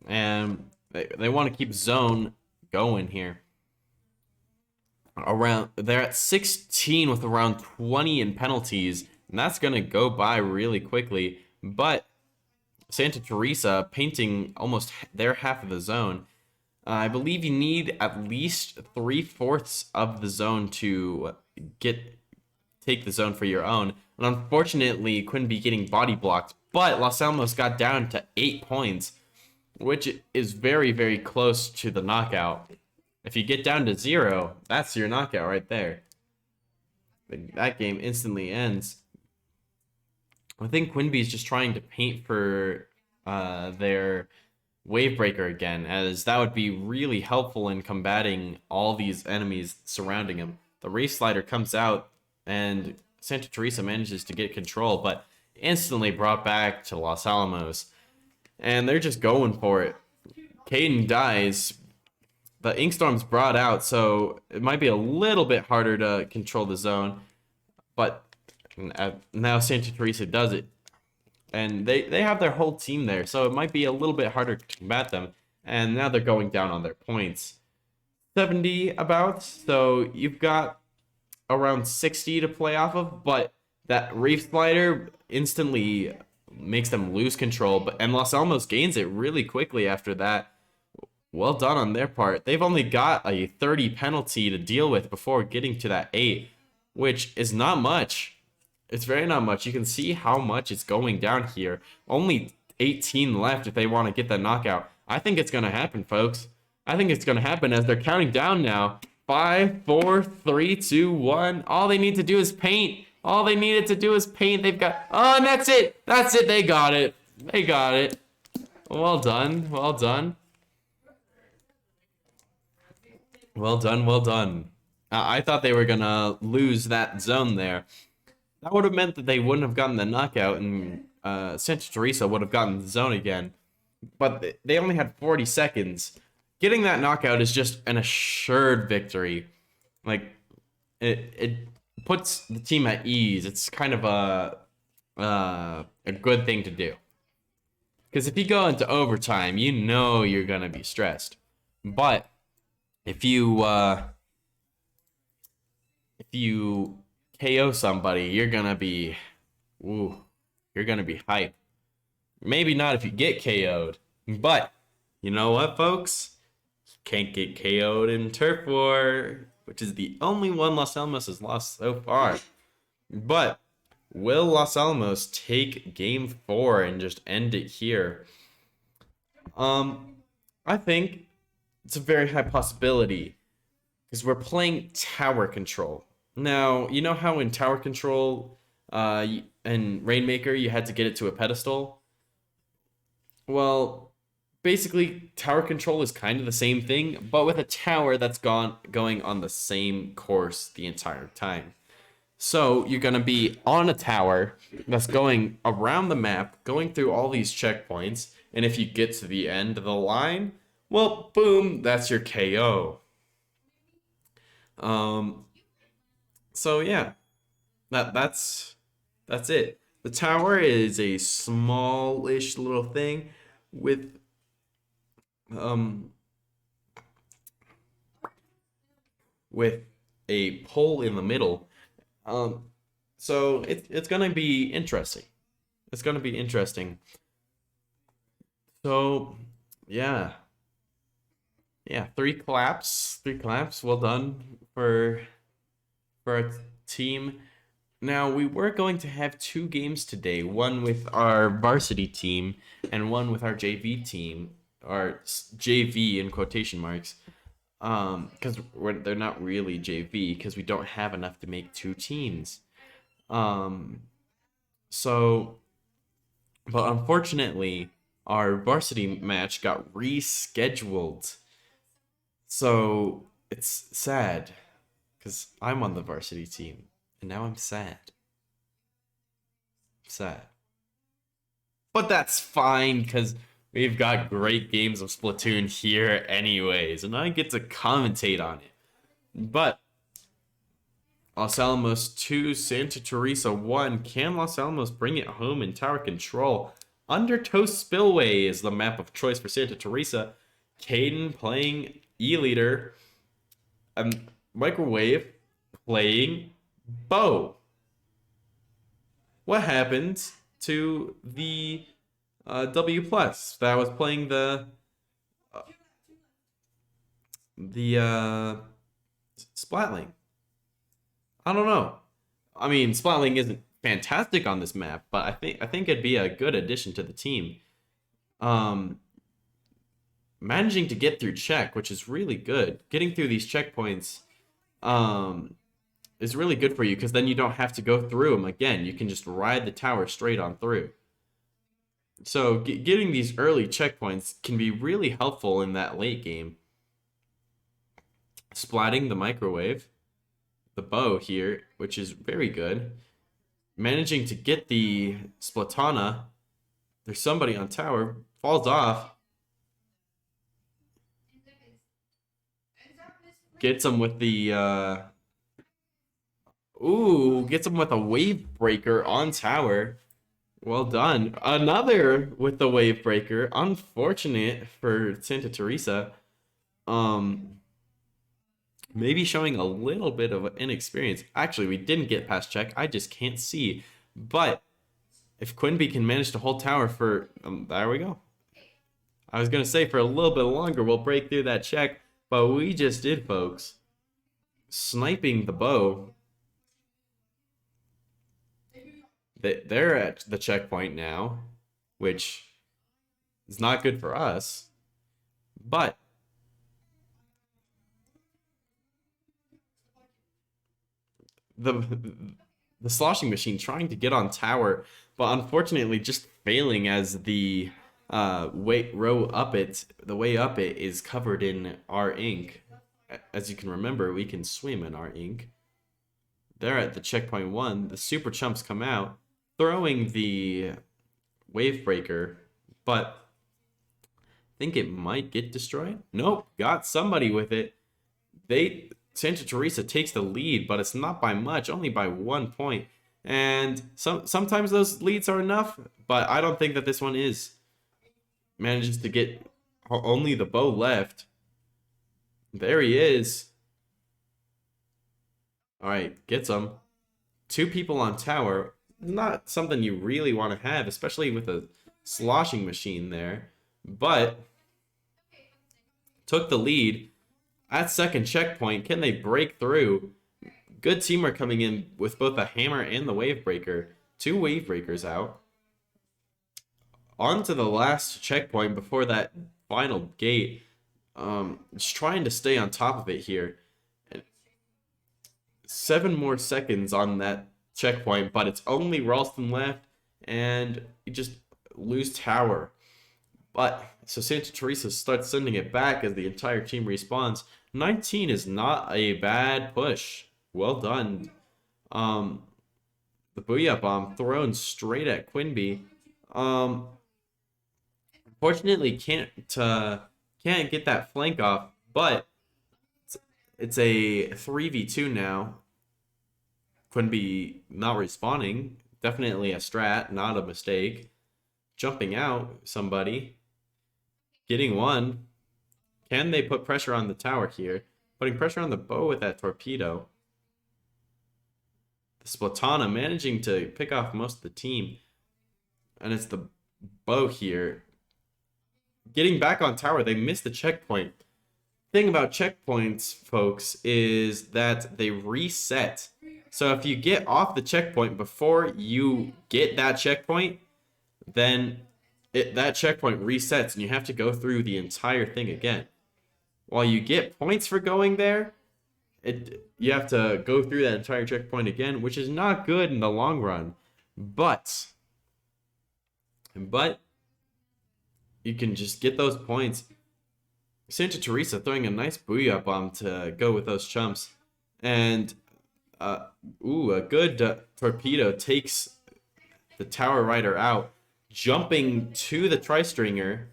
And they want to keep zone going here. They're at 16 with around 20 in penalties, and that's going to go by really quickly. But Santa Teresa painting almost their half of the zone. I believe you need at least 3/4 of the zone to take the zone for your own. And unfortunately, Quinby getting body blocked. But Los Alamos got down to 8 points, which is very, very close to the knockout. If you get down to 0, that's your knockout right there. That game instantly ends. I think Quinby's just trying to paint for their Wavebreaker again, as that would be really helpful in combating all these enemies surrounding him. The Reef Slider comes out, and Santa Teresa manages to get control, but instantly brought back to Los Alamos. And they're just going for it. Caden dies. The Inkstorm's brought out, so it might be a little bit harder to control the zone. But now Santa Teresa does it. And they have their whole team there, so it might be a little bit harder to combat them. And now they're going down on their points. 70 about, so you've got around 60 to play off of, but that Reef Slider instantly makes them lose control, and Los Alamos gains it really quickly after that. Well done on their part. They've only got a 30 penalty to deal with before getting to that 8, which is not much. It's very not much. You can see how much it's going down here. Only 18 left if they want to get that knockout. I think it's going to happen, folks. I think it's going to happen as they're counting down now. 5, 4, 3, 2, 1. All they need to do is paint. All they needed to do is paint. They've got... Oh, and that's it. That's it. They got it. They got it. Well done. Well done. Well done. Well done. I thought they were going to lose that zone there. That would have meant that they wouldn't have gotten the knockout, and Santa Teresa would have gotten the zone again. But they only had 40 seconds. Getting that knockout is just an assured victory. Like, it puts the team at ease. It's kind of a good thing to do. Because if you go into overtime, you know you're going to be stressed. But if you KO somebody, you're gonna be hype. Maybe not if you get KO'd, but you know what, folks? You can't get KO'd in Turf War, which is the only one Los Alamos has lost so far. But will Los Alamos take game 4 and just end it here? I think it's a very high possibility because we're playing tower control. Now, you know how in tower control and Rainmaker you had to get it to a pedestal? Well, basically tower control is kind of the same thing, but with a tower that's going on the same course the entire time. So you're going to be on a tower that's going around the map, going through all these checkpoints, and if you get to the end of the line, well, boom, that's your KO. So yeah, that's it. The tower is a smallish little thing with a pole in the middle. So it's gonna be interesting. It's gonna be interesting. So yeah. 3 claps. Well done for our team. Now, we were going to have 2 games today, one with our varsity team and one with our JV team, or JV in quotation marks, because they're not really JV because we don't have enough to make 2 teams. But unfortunately, our varsity match got rescheduled. So it's sad. Because I'm on the varsity team. And now I'm sad. Sad. But that's fine, because we've got great games of Splatoon here anyways. And I get to commentate on it. But Los Alamos 2, Santa Teresa 1. Can Los Alamos bring it home in tower control? Undertow Spillway is the map of choice for Santa Teresa. Caden playing E-Leader. Microwave playing Bow. What happened to the W plus that was playing the Splatling? I don't know. I mean, Splatling isn't fantastic on this map, but I think it'd be a good addition to the team. Managing to get through check, which is really good. Getting through these checkpoints is really good for you, because then you don't have to go through them again. You can just ride the tower straight on through. So getting these early checkpoints can be really helpful in that late game. Splatting the microwave. The bow here, which is very good. Managing to get the Splatana. There's somebody on tower. Falls off. Gets him with the gets him with a wave breaker on tower. Well done. Another with the wave breaker. Unfortunate for Santa Teresa. Maybe showing a little bit of inexperience. Actually, we didn't get past check. I just can't see. But if Quinby can manage to hold tower for... there we go. I was going to say for a little bit longer, we'll break through that check. But we just did, folks. Sniping the bow. They're at the checkpoint now, which is not good for us. But the sloshing machine trying to get on tower, but unfortunately just failing as the way up it is covered in our ink. As you can remember, we can swim in our ink. They're at the checkpoint 1. The super chumps come out, throwing the wave breaker, but I think it might get destroyed. Nope, got somebody with it. Santa Teresa takes the lead, but it's not by much, only by 1 point. And sometimes those leads are enough, but I don't think that this one is. Manages to get only the bow left. There he is. Alright, gets him. 2 people on tower. Not something you really want to have, especially with a sloshing machine there. But took the lead. At second checkpoint, can they break through? Good teamwork coming in with both the hammer and the wave breaker. 2 wave breakers out. On to the last checkpoint before that final gate. Just trying to stay on top of it here. 7 more seconds on that checkpoint, but it's only Ralston left, and you just lose tower. But so Santa Teresa starts sending it back as the entire team respawns. 19 is not a bad push. Well done. The Booyah Bomb thrown straight at Quinby. Unfortunately, can't get that flank off, but it's a 3v2 now. Quinby not respawning. Definitely a strat, not a mistake. Jumping out, somebody. Getting one. Can they put pressure on the tower here? Putting pressure on the bow with that torpedo. The Splatana managing to pick off most of the team. And it's the bow here. Getting back on tower, they missed the checkpoint. Thing about checkpoints, folks, is that they reset. So if you get off the checkpoint before you get that checkpoint, then that checkpoint resets and you have to go through the entire thing again. While you get points for going there, you have to go through that entire checkpoint again, which is not good in the long run. But you can just get those points. Santa Teresa throwing a nice Booyah Bomb to go with those chumps. And a good torpedo takes the tower rider out, jumping to the tri-stringer.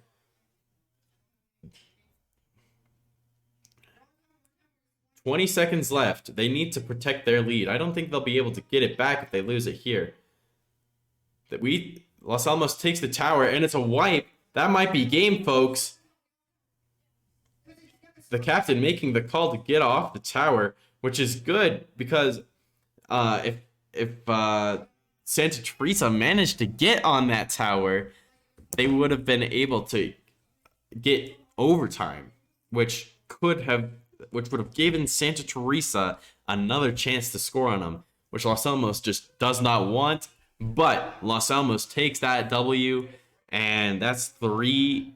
$20 left. They need to protect their lead. I don't think they'll be able to get it back if they lose it here. Los Alamos takes the tower, and it's a wipe. That might be game, folks. The captain making the call to get off the tower, which is good because if Santa Teresa managed to get on that tower, they would have been able to get overtime, which would have given Santa Teresa another chance to score on them, which Los Alamos just does not want. But Los Alamos takes that W, and that's 3-1.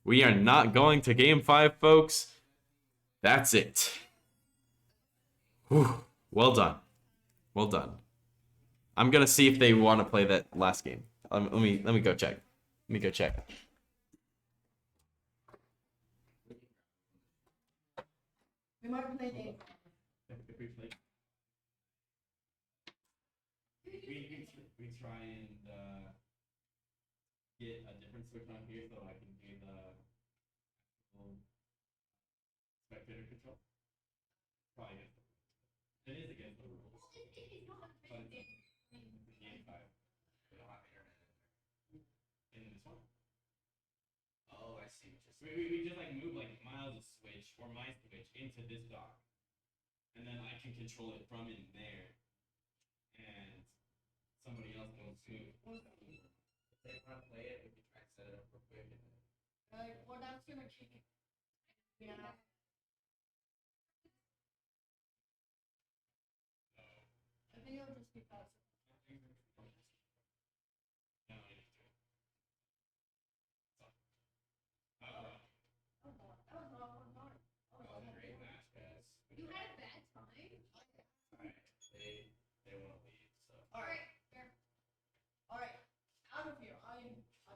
We are not going to game 5, folks. That's it. Whew. Well done. Well done. I'm gonna see if they want to play that last game. Let me go check. Let me go check. We might play game. We try and get a different switch on here so I can do the spectator control. Probably against the rules. It is against the rules. But it's game 5. We don't have internet in this one. Oh, I see. We just like move like Miles' switch or my switch into this dock, and then I can control it from in there, and somebody else can move. If they want to play it, we can try to set it up real quick. Well, that's gonna change. Yeah. I think it'll just be faster. Great match, guys. You had a bad time? Alright, they want to leave, so. Alright, fair. Alright, out of here. I'm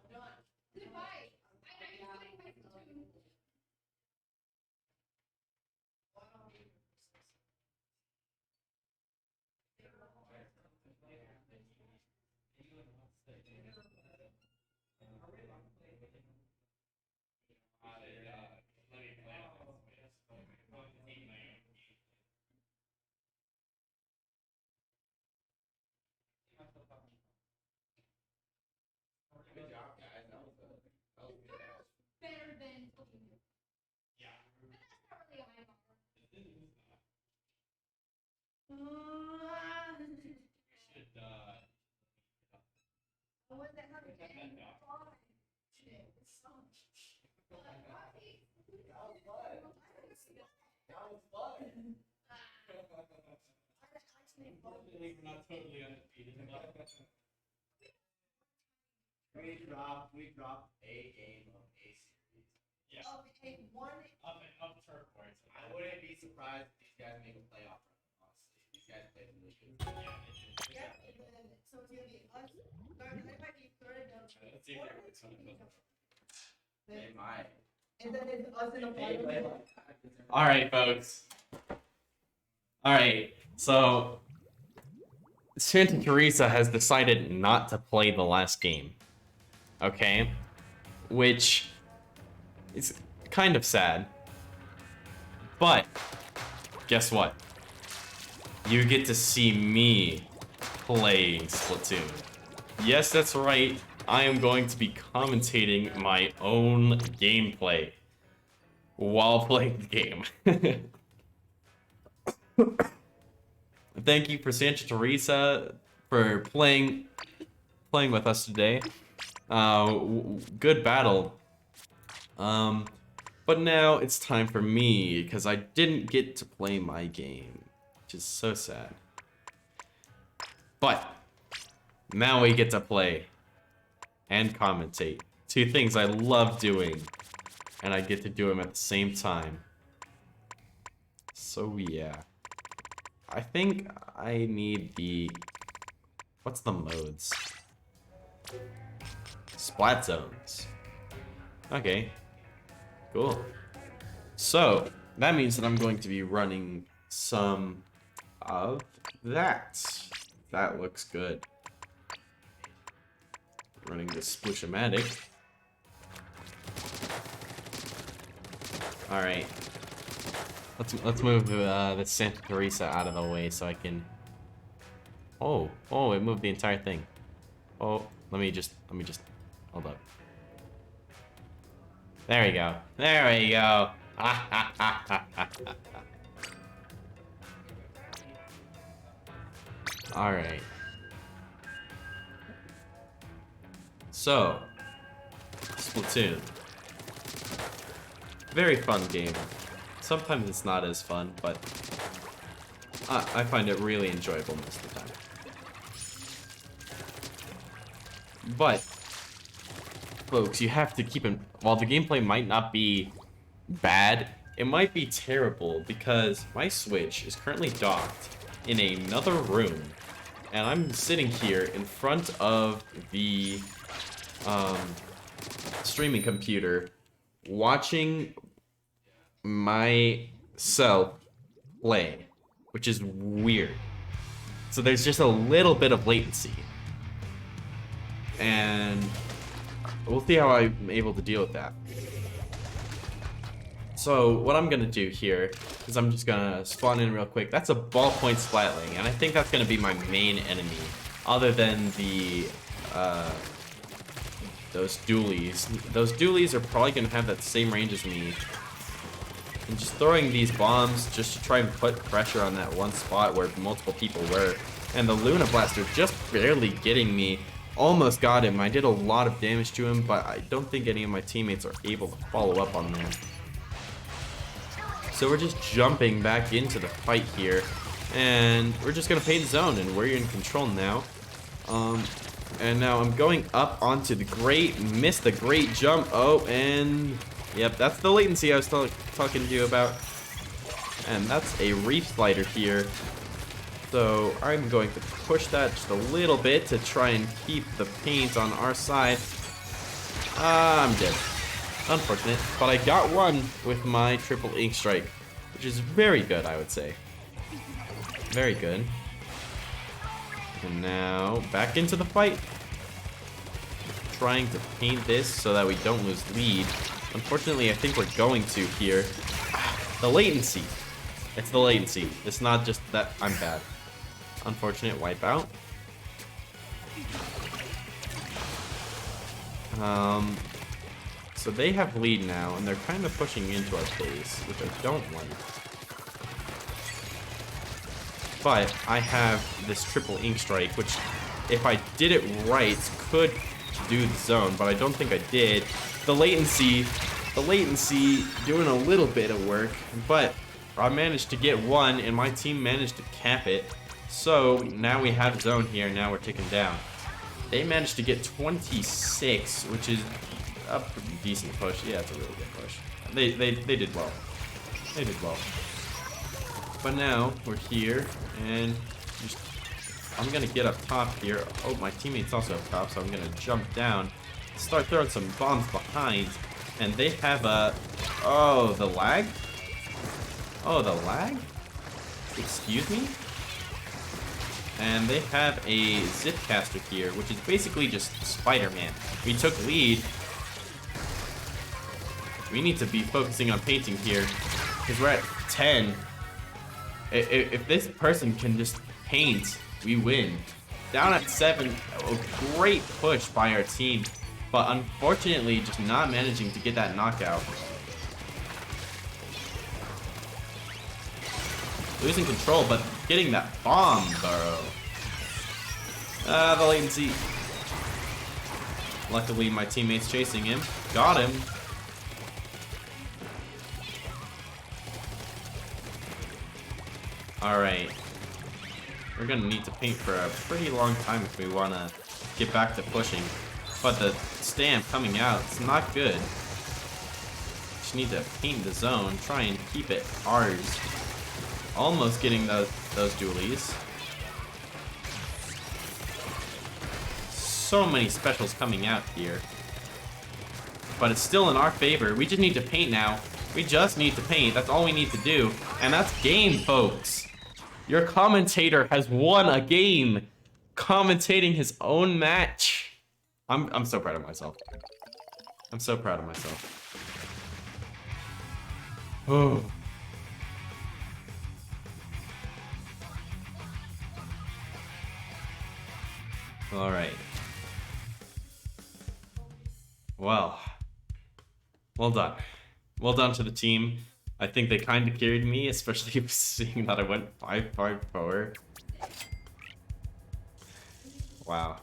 done. Goodbye. I'm playing my Splatoon. Good job, guys. That was good. Better than Splatoon. Yeah. But that's not really a high bar. We should, What the hell is that? that down. Shit, this sucks. That was fun. That was fun. We're not totally undefeated. We dropped a game of a series. Yeah. Okay, one. Up turf boards. I wouldn't be surprised if these guys make a playoff run, honestly. These guys played really good. Yeah, and then, so it's gonna be us. It might be third down. Let's see if they work something. They might. And then it's us in the They play final. like that. All right, folks. All right, so Santa Teresa has decided not to play the last game. Okay, which is kind of sad. But guess what? You get to see me play Splatoon. Yes, that's right. I am going to be commentating my own gameplay while playing the game. Thank you for Santa Teresa for playing with us today. Good battle. But now it's time for me because I didn't get to play my game, which is so sad. But now we get to play and commentate. Two things I love doing, and I get to do them at the same time. So yeah. I think I need the... What's the modes? Splat zones. Okay. Cool. So, that means that I'm going to be running some of that. That looks good. Running the Sploosh-O-Matic. Alright. Let's move the Santa Teresa out of the way so I can... Oh, it moved the entire thing. Oh, let me just hold up. There we go. There we go. Alright. So, Splatoon. Very fun game. Sometimes it's not as fun, but I find it really enjoyable most of the time. But, folks, you have to keep in... While the gameplay might not be bad, it might be terrible because my Switch is currently docked in another room. And I'm sitting here in front of the streaming computer watching myself play, which is weird. So there's just a little bit of latency. And we'll see how I'm able to deal with that. So what I'm gonna do here is I'm just gonna spawn in real quick. That's a ballpoint splatling, and I think that's gonna be my main enemy, other than the those dualies. Those dualies are probably gonna have that same range as me. I'm just throwing these bombs just to try and put pressure on that one spot where multiple people were. And the Luna Blaster just barely getting me. Almost got him. I did a lot of damage to him, but I don't think any of my teammates are able to follow up on that. So we're just jumping back into the fight here, and we're just gonna paint the zone, and we're in control now. And now I'm going up onto the grate, missed the great jump. Oh, and yep, that's the latency I was talking to you about. And that's a reef slider here. So I'm going to push that just a little bit to try and keep the paint on our side. I'm dead. Unfortunate, but I got one with my triple ink strike, which is very good, I would say. Very good. And now back into the fight. Trying to paint this so that we don't lose lead. Unfortunately, I think we're going to here. The latency. It's the latency. It's not just that I'm bad. Unfortunate wipeout. So they have lead now, and they're kind of pushing into our base, which I don't want. But I have this triple ink strike, which, if I did it right, could do the zone, but I don't think I did. The latency doing a little bit of work, but I managed to get one, and my team managed to cap it. So now we have zone here, now we're ticking down. They managed to get 26, which is a pretty decent push. Yeah, it's a really good push. They did well. They did well. But now we're here, and I'm gonna get up top here. Oh, my teammate's also up top, so I'm gonna jump down, start throwing some bombs behind, and they have a... Oh, the lag? Oh, the lag? Excuse me? And they have a zip caster here, which is basically just Spider-Man. We took lead. We need to be focusing on painting here, because we're at 10. If this person can just paint, we win. Down at 7, a great push by our team, but unfortunately just not managing to get that knockout. Losing control, but getting that bomb, bro. The latency. Luckily, my teammate's chasing him. Got him. Alright. We're gonna need to paint for a pretty long time if we wanna get back to pushing. But the stamp coming out, it's not good. Just need to paint the zone, try and keep it ours. Almost getting those dualies. So many specials coming out here. But it's still in our favor. We just need to paint now. We just need to paint. That's all we need to do. And that's game, folks. Your commentator has won a game commentating his own match. I'm so proud of myself. I'm so proud of myself. Oh. All right. Well done. Well done to the team. I think they kind of carried me, especially seeing that I went 5-5-4. Wow.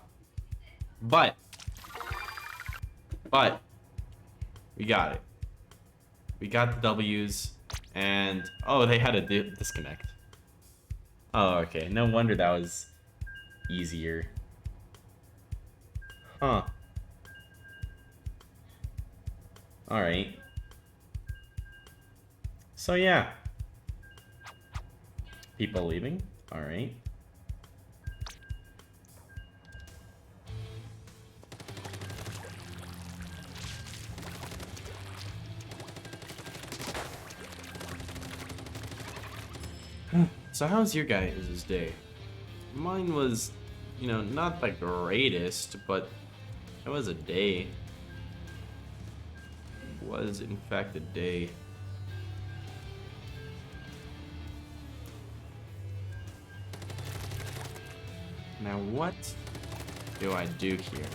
But we got it. We got the W's, and oh, they had a disconnect. Oh, okay. No wonder that was easier. Huh. Alright. So yeah. People leaving? Alright. So how's your guys' day? Mine was, you know, not the greatest, but it was a day. It was, in fact, a day. Now what do I do here?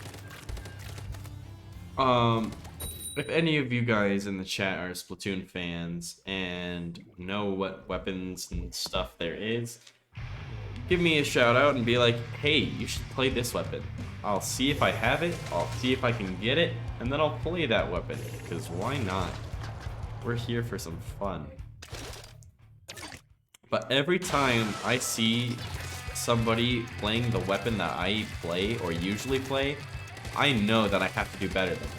If any of you guys in the chat are Splatoon fans and know what weapons and stuff there is, give me a shout out and be like, hey, you should play this weapon. I'll see if I have it, I'll see if I can get it, and then I'll play that weapon, because why not? We're here for some fun. But every time I see somebody playing the weapon that I play or usually play, I know that I have to do better than them.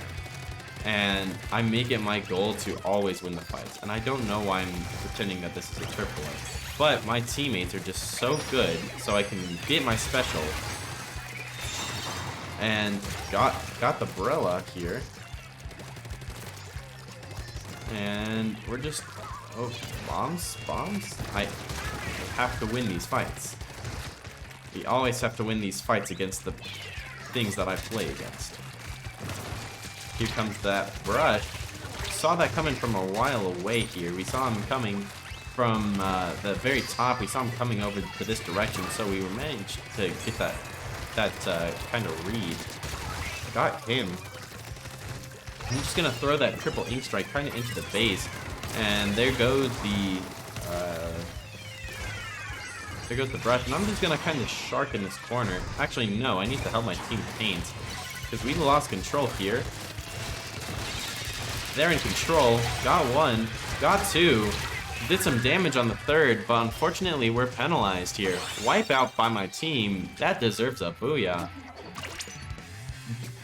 And I make it my goal to always win the fights. And I don't know why I'm pretending that this is a triple A. But my teammates are just so good, so I can get my special. And got the Brella here. And we're just... Oh, bombs? I have to win these fights. We always have to win these fights against the things that I play against. Here comes that brush. Saw that coming from a while away here. We saw him coming from the very top. We saw him coming over to this direction, so we managed to get that kind of read. Got him. I'm just gonna throw that triple ink strike kind of into the base, and there goes the brush. And I'm just gonna kind of shark in this corner. Actually, no, I need to help my team paint because we lost control here. They're in control. Got one. Got two. Did some damage on the third, but unfortunately we're penalized here. Wipe out by my team. That deserves a booyah.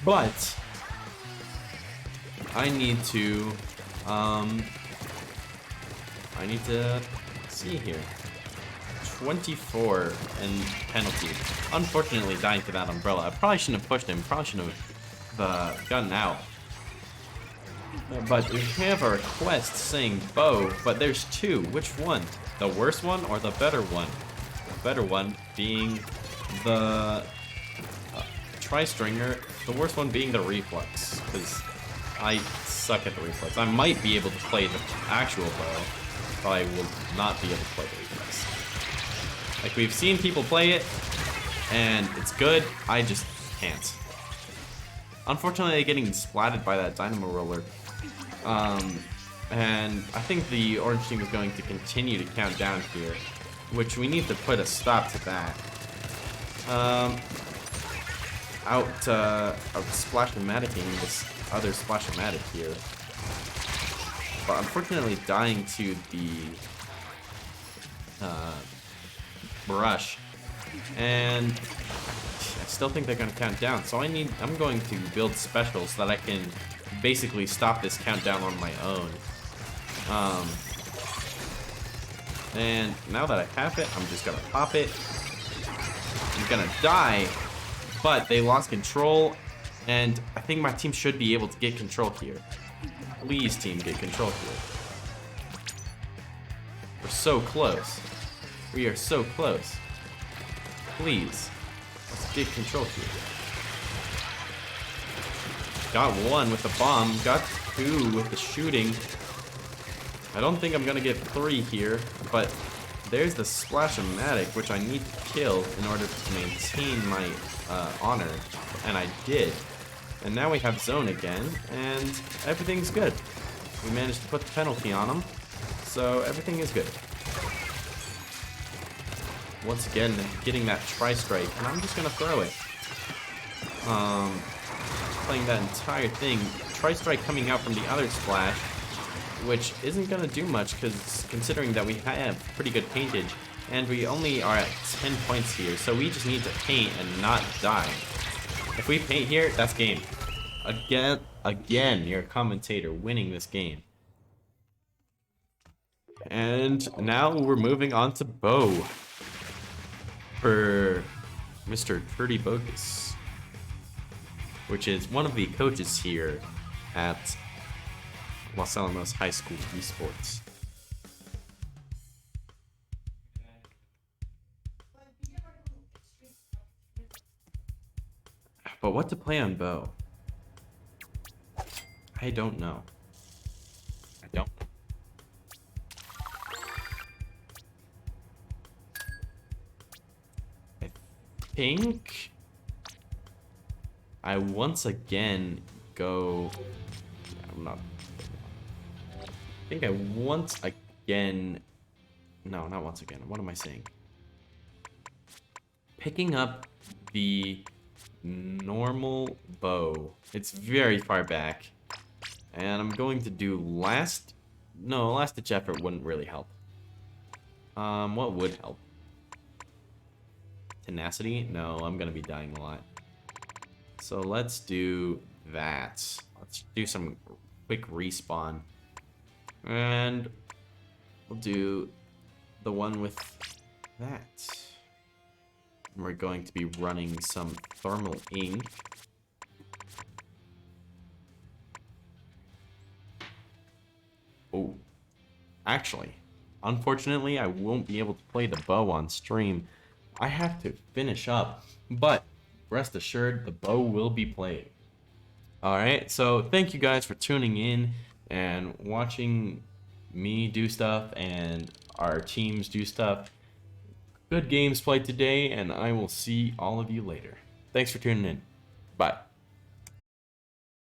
But I need to see here. 24 in penalty. Unfortunately dying to that umbrella. I probably shouldn't have pushed him. Probably shouldn't have gotten out. But we have a request saying bow, but there's two. Which one? The worst one or the better one? The better one being the tri-stringer, the worst one being the reflex, because I suck at the reflex. I might be able to play the actual bow, but I will not be able to play the reflex. Like, we've seen people play it, and it's good, I just can't. Unfortunately, getting splatted by that dynamo roller. And I think the orange team is going to continue to count down here, which we need to put a stop to that. Out splash-o-maticing this other splash-o-matic here. But unfortunately dying to the brush. And I still think they're going to count down, so I'm going to build specials so that I can basically stop this countdown on my own. And now that I have it, I'm just gonna pop it. I'm gonna die, but they lost control, and I think my team should be able to get control here. Please, team, get control here. We're so close. We are so close. Please. Let's get control here. Got one with the bomb. Got two with the shooting. I don't think I'm gonna get three here, but there's the Splash-O-Matic, which I need to kill in order to maintain my honor, and I did. And now we have zone again, and everything's good. We managed to put the penalty on him, so everything is good. Once again, getting that tri-strike, and I'm just gonna throw it. Playing that entire thing, tri-strike coming out from the other splash, which isn't gonna do much, because considering that we have pretty good paintage, and we only are at 10 points here, so we just need to paint and not die. If we paint here, that's game. Again, your commentator winning this game. And now we're moving on to Bo for Mr. Pretty Bogus, which is one of the coaches here at Los Alamos High School Esports. But what to play on Bo? I don't know. I don't. I think I once again go. I'm not. I think I once again. No, not once again. What am I saying? Picking up the normal bow. It's very far back. And I'm going to do last ditch effort wouldn't really help. What would help? Tenacity? No, I'm gonna be dying a lot. So let's do that. Let's do some quick respawn. And we'll do the one with that. We're going to be running some thermal ink. Oh, actually, unfortunately, I won't be able to play the bow on stream. I have to finish up, but rest assured, the bow will be played. Alright, so thank you guys for tuning in and watching me do stuff and our teams do stuff. Good games played today, and I will see all of you later. Thanks for tuning in. Bye.